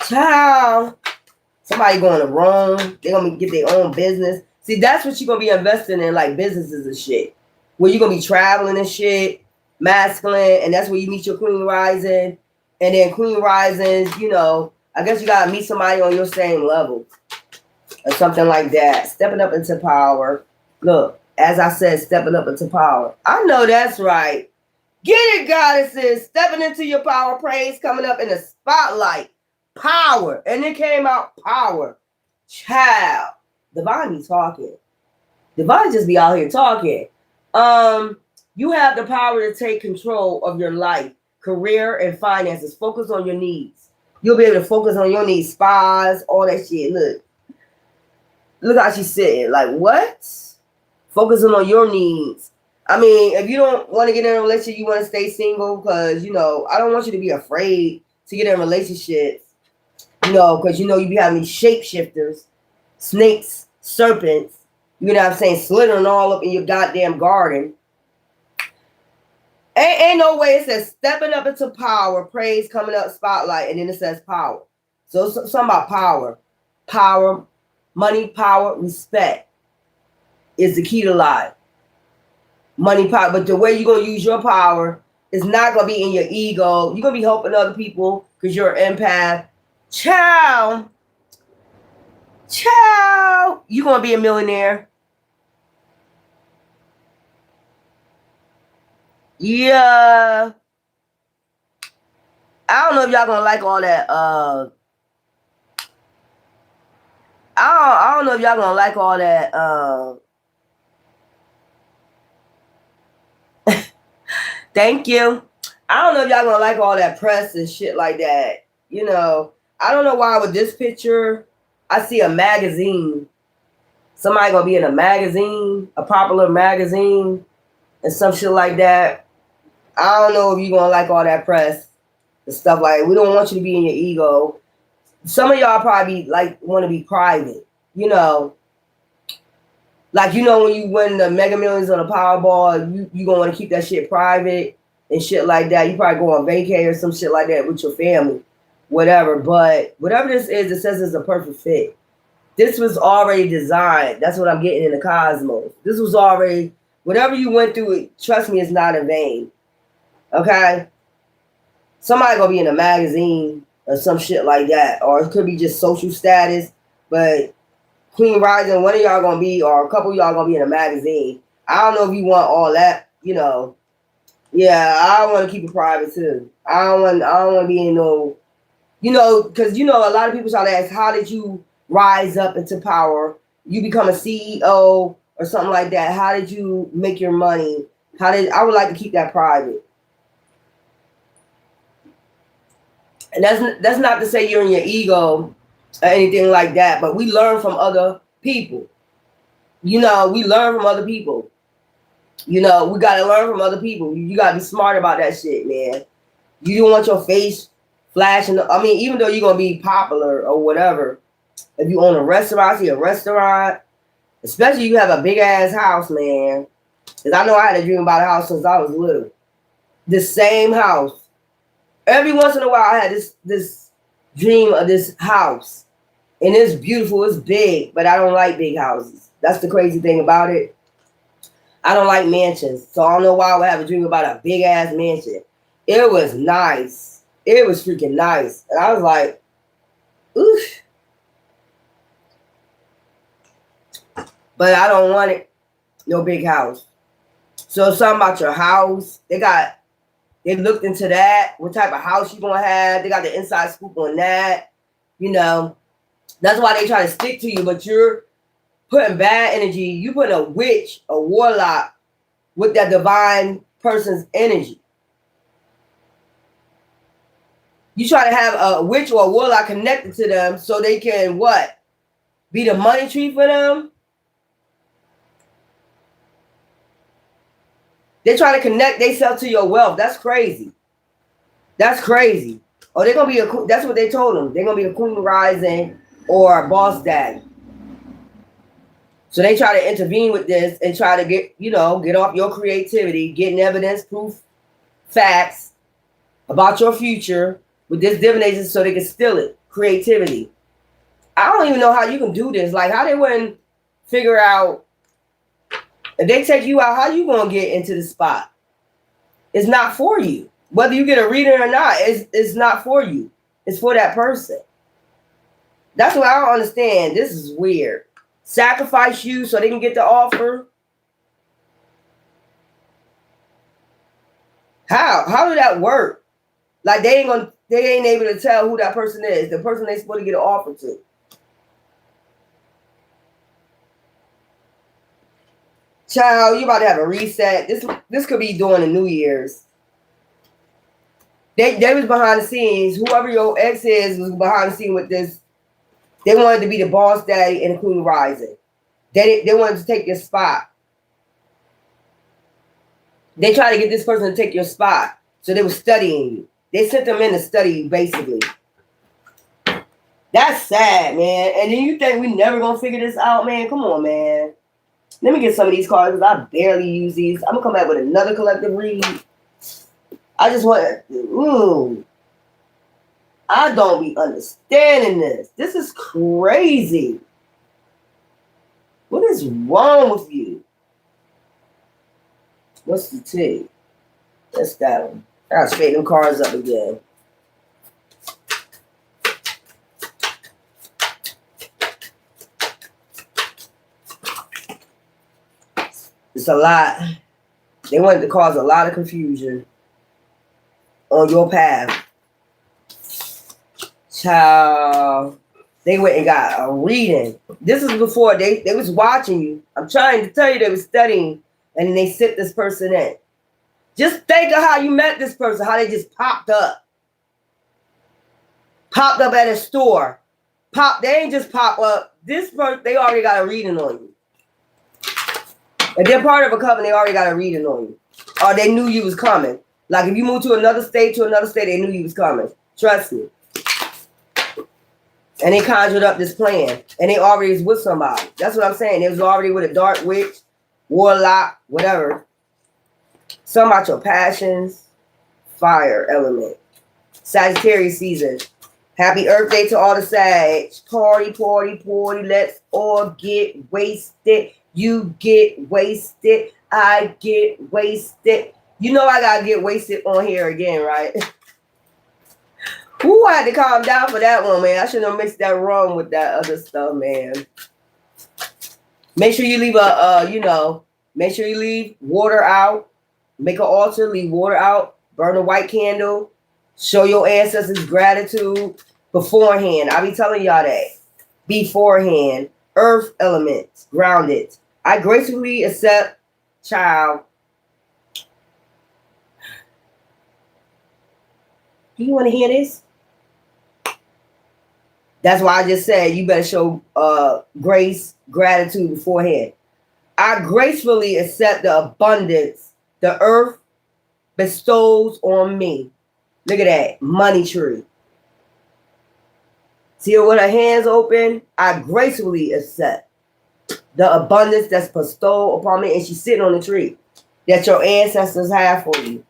Ciao. Somebody going to Rome. They're going to get their own business. See, that's what you're going to be investing in, like businesses and shit. Where you're going to be traveling and shit, masculine, and that's where you meet your Queen Rising. And then Queen Risings, I guess you got to meet somebody on your same level or something like that. Stepping up into power. Look, as I said, stepping up into power. I know that's right. Get it, goddesses. Stepping into your power. Praise coming up in the spotlight. Power. And it came out power. Child. Divine be talking. Divine just be out here talking. You have the power to take control of your life, career, and finances. Focus on your needs. You'll be able to focus on your needs. Spas, all that shit. Look how she's sitting. Like, what? Focusing on your needs. I mean, if you don't want to get in a relationship, you want to stay single, because, I don't want you to be afraid to get in relationships, because, you be having these shapeshifters, snakes, serpents, you know what I'm saying, slithering all up in your goddamn garden. Ain't no way. It says stepping up into power, praise coming up, spotlight, and then it says power. So something about power. Power, money, power, respect is the key to life. Money, power. But the way you're going to use your power is not going to be in your ego. You're going to be helping other people because you're an empath. Ciao. You're going to be a millionaire. Yeah. I don't know if y'all gonna like all that. I don't know if y'all gonna like all that. Thank you. I don't know if y'all gonna like all that press and shit like that. I don't know why with this picture I see a magazine Somebody gonna be in a magazine, a popular magazine, and some shit like that. I don't know if you're gonna like all that press and stuff like. We don't want you to be in your ego. Some of y'all probably like want to be private, you know. Like, you know, when you win the Mega Millions on the Powerball, you gonna want to keep that shit private and shit like that. You probably go on vacay or some shit like that with your family, whatever. But whatever this is, it says it's a perfect fit. This was already designed. That's what I'm getting in the cosmos. This was already, whatever you went through, trust me, it's not in vain. Okay? Somebody gonna be in a magazine or some shit like that. Or it could be just social status. But Queen Rising, one of y'all gonna be, or a couple of y'all gonna be in a magazine. I don't know if you want all that, you know. Yeah, I want to keep it private too. I don't want to be in no, you know, because you know a lot of people try to ask, how did you rise up into power? You become a CEO or something like that. How did you make your money? I would like to keep that private. And that's not to say you're in your ego or anything like that, but we learn from other people. You know, we learn from other people. You know, we got to learn from other people. You got to be smart about that shit, man. You don't want your face flashing. I mean, even though you're going to be popular or whatever, if you own a restaurant, see a restaurant, especially if you have a big-ass house, man. Because I know I had a dream about a house since I was little. The same house. Every once in a while, I had this dream of this house. And it's beautiful. It's big, but I don't like big houses. That's the crazy thing about it. I don't like mansions. So I don't know why I would have a dream about a big-ass mansion. It was nice. It was freaking nice. And I was like, oof. But I don't want it. No big house. So something about your house. They looked into that. What type of house you gonna have. They got the inside scoop on that. You know. That's why they try to stick to you. But you're putting bad energy. You put a witch, a warlock with that divine person's energy. You try to have a witch or a warlock connected to them so they can what? Be the money tree for them? They try to connect themselves to your wealth. That's crazy. That's crazy. Oh, they're gonna be that's what they told them. They're gonna be a Queen Rising or a Boss Daddy. So they try to intervene with this and try to get off your creativity, getting evidence, proof, facts about your future with this divination so they can steal it. Creativity. I don't even know how you can do this. Like, how they wouldn't figure out, if they take you out, how you gonna get into the spot? It's not for you. Whether you get a reading or not, it's not for you. It's for that person. That's what I don't understand. This is weird. Sacrifice you so they can get the offer. How did that work? Like they ain't able to tell who that person is, the person they supposed to get an offer to. Child, you about to have a reset. This could be during the New Year's. They was behind the scenes. Whoever your ex is was behind the scene with this. They wanted to be the Boss Daddy and the Queen Rising. They wanted to take your spot. They tried to get this person to take your spot. So they were studying you. They sent them in to study you, basically. That's sad, man. And then you think we never gonna figure this out, man? Come on, man. Let me get some of these cards because I barely use these. I'm gonna come back with another collective read. I just want I don't be understanding this. This is crazy. What is wrong with you? What's the T? That's that one. I gotta straighten them cards up again. It's a lot. They wanted to cause a lot of confusion on your path. Child, they went and got a reading. This is before they was watching you. I'm trying to tell you they was studying, and then they sent this person in. Just think of how you met this person, how they just popped up. Popped up at a store. They ain't just pop up This person, they already got a reading on you. If they're part of a coven, they already got a reading on you. Or they knew you was coming. Like if you moved to another state, they knew you was coming. Trust me. And they conjured up this plan. And they already was with somebody. That's what I'm saying. They was already with a dark witch, warlock, whatever. Something about your passions. Fire element. Sagittarius season. Happy Earth Day to all the Sag. Party, party, party. Let's all get wasted. You get wasted. I get wasted. You know I gotta get wasted on here again, right? Ooh, I had to calm down for that one, man. I shouldn't have mixed that rum with that other stuff, man. Make sure you leave make sure you leave water out. Make an altar, leave water out. Burn a white candle. Show your ancestors gratitude beforehand. I be telling y'all that. Beforehand. Earth elements. Grounded. I gracefully accept, child. Do you want to hear this? That's why I just said you better show grace, gratitude beforehand. I gracefully accept the abundance the earth bestows on me. Look at that. Money tree. See her with her hands open? I gracefully accept the abundance that's bestowed upon me. And she's sitting on the tree that your ancestors have for you.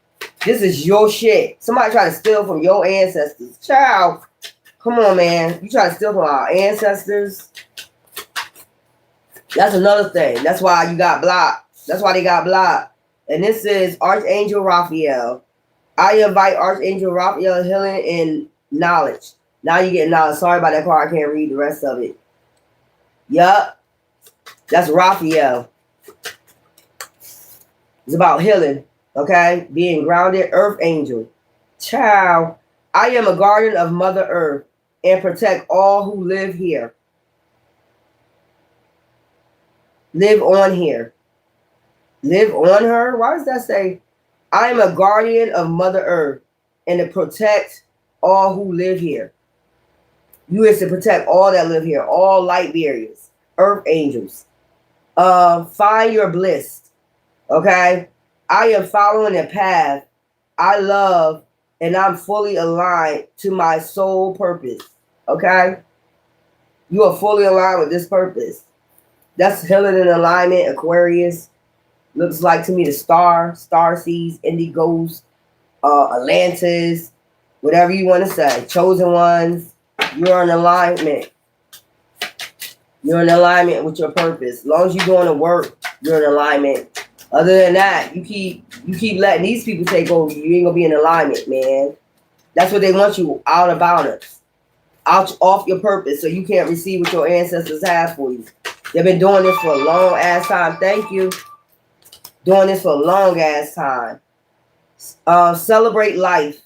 This is your shit. Somebody try to steal from your ancestors. Child. Come on, man. You try to steal from our ancestors. That's another thing. That's why you got blocked. That's why they got blocked. And this is Archangel Raphael. I invite Archangel Raphael healing and knowledge. Now you get knowledge. Sorry about that part. I can't read the rest of it. Yup. That's Raphael. It's about healing. Okay? Being grounded. Earth angel. Child. I am a guardian of Mother Earth and protect all who live here. Live on here. Live on her? Why does that say? I am a guardian of Mother Earth and to protect all who live here. You is to protect all that live here, all light barriers, earth angels. Find your bliss. Okay? I am following a path I love and I'm fully aligned to my soul purpose. Okay? You are fully aligned with this purpose. That's healing in alignment, Aquarius. Looks like to me the star seeds, indigos, Atlantis, whatever you want to say. Chosen ones. You're in alignment. You're in alignment with your purpose. As long as you're doing the work, you're in alignment. Other than that, you keep letting these people take over you. You ain't gonna be in alignment, man. That's what they want you out of balance. Out off your purpose, so you can't receive what your ancestors have for you. They've been doing this for a long ass time. Thank you. Doing this for a long ass time. Celebrate life.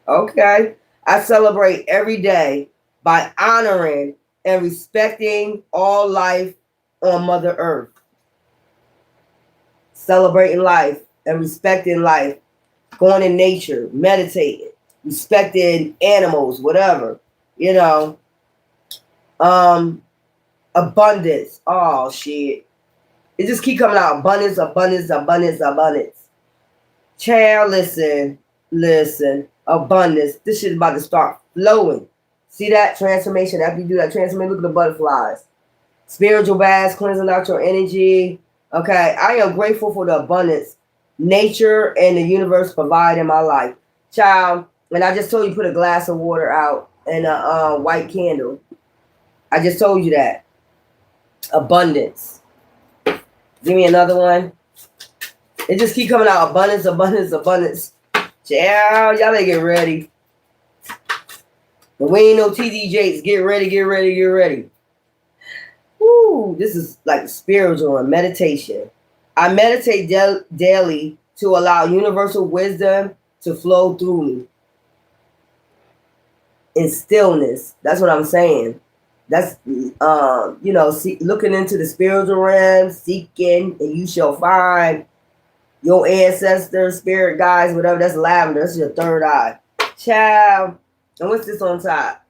Okay. I celebrate every day by honoring and respecting all life on Mother Earth. Celebrating life and respecting life. Going in nature, meditating, respecting animals, whatever. You know. Abundance. Oh shit. It just keep coming out. Abundance, abundance, abundance, abundance. Child, listen. Abundance. This shit is about to start flowing. See that transformation? After you do that transformation, look at the butterflies. Spiritual baths, cleansing out your energy. Okay. I am grateful for the abundance nature and the universe provide in my life. Child, and I just told you put a glass of water out and a white candle. I just told you that. Abundance. Give me another one. It just keep coming out. Abundance, abundance, abundance. Child, y'all better get ready. But we ain't no TD Jakes. Get ready, get ready, get ready. Woo, this is like spiritual and meditation. I meditate daily to allow universal wisdom to flow through me. In stillness. That's what I'm saying. That's, looking into the spiritual realm, seeking, and you shall find your ancestors, spirit guides, whatever. That's lavender. That's your third eye. Child. And what's this on top?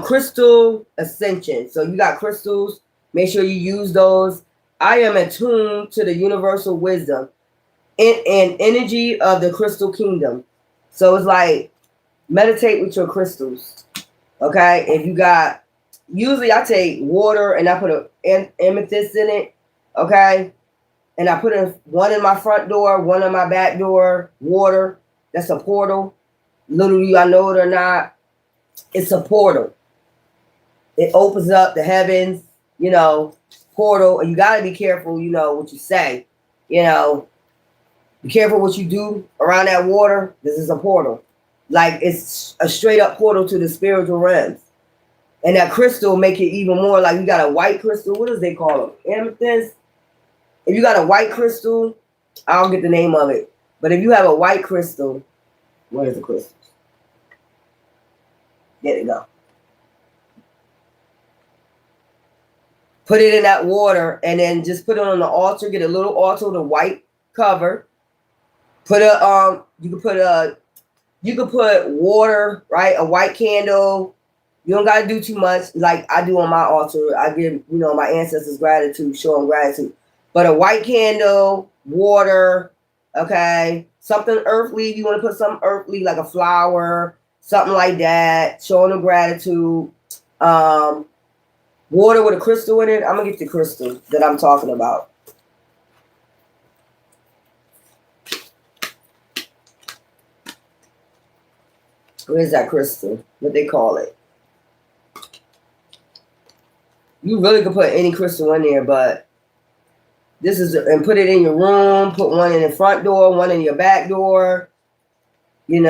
Crystal ascension. So you got crystals. Make sure you use those. I am attuned to the universal wisdom and energy of the crystal kingdom. So it's like meditate with your crystals. Okay, if you got, usually I take water and I put an amethyst in it. Okay, and I put one in my front door, one in my back door. Water, that's a portal. Little do I know it or not, it's a portal. It opens up the heavens, portal. And you got to be careful, what you say. Be careful what you do around that water. This is a portal. Like, it's a straight up portal to the spiritual realms. And that crystal make it even more like, you got a white crystal. What does they call them? Amethyst. If you got a white crystal, I don't get the name of it. But if you have a white crystal, where's the crystals? There they go. Put it in that water and then just put it on the altar. Get a little altar with a white cover. Put you can put water, right? A white candle. You don't gotta do too much like I do on my altar. I give, my ancestors gratitude, show them gratitude. But a white candle, water, okay, something earthly. If you want to put something earthly like a flower, something like that, showing them gratitude. Water with a crystal in it. I'm gonna get the crystal that I'm talking about. Where's that crystal? What they call it? You really could put any crystal in there, but this is, and put it in your room. Put one in the front door, one in your back door. Is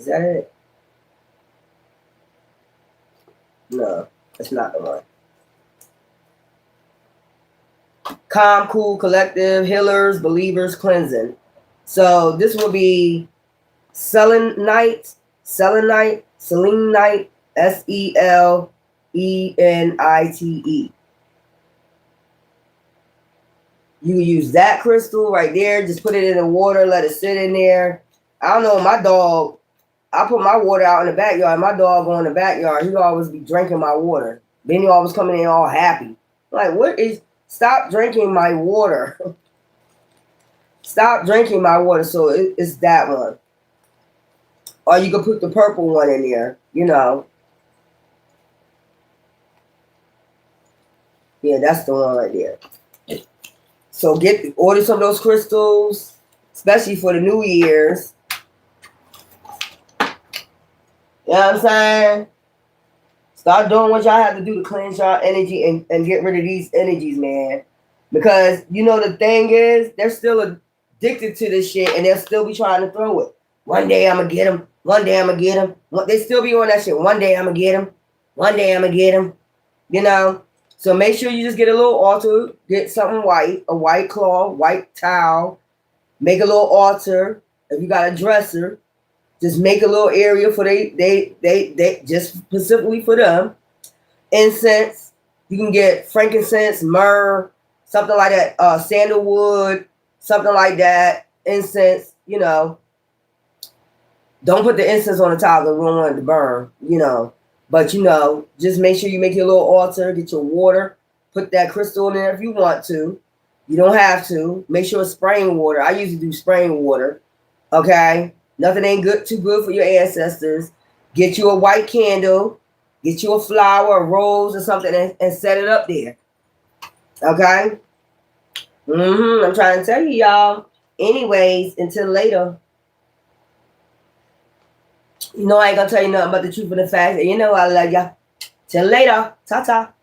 that it? No, that's not the one. Calm, cool, collective, healers, believers, cleansing. So this will be selenite, selenite, selenite, SELENITE. You use that crystal right there. Just put it in the water, let it sit in there. I don't know, my dog, I put my water out in the backyard. My dog go in the backyard. He always be drinking my water. Then he always coming in all happy. Like, stop drinking my water. Stop drinking my water. So it's that one. Or you can put the purple one in there, Yeah, that's the one right there. So order some of those crystals, especially for the New Year's. You know what I'm saying? Start doing what y'all have to do to cleanse y'all energy and get rid of these energies, man. Because, the thing is, they're still addicted to this shit and they'll still be trying to throw it. One day I'm going to get them. One day I'm going to get them. They still be on that shit. One day I'm going to get them. One day I'm going to get them. So make sure you just get a little altar. Get something white. A white cloth, white towel. Make a little altar. If you got a dresser, just make a little area for they just specifically for them. Incense. You can get frankincense, myrrh, something like that. Sandalwood, something like that. Incense, Don't put the incense on the top because we don't want it to burn, But, just make sure you make your little altar, get your water, put that crystal in there if you want to. You don't have to. Make sure it's spraying water. I usually do spraying water, okay? Nothing ain't too good for your ancestors. Get you a white candle, get you a flower, a rose or something, and set it up there, okay? I'm trying to tell you, y'all. Anyways, until later. I ain't gonna tell you nothing but the truth and the facts. And I love ya. Till later. Ta-ta.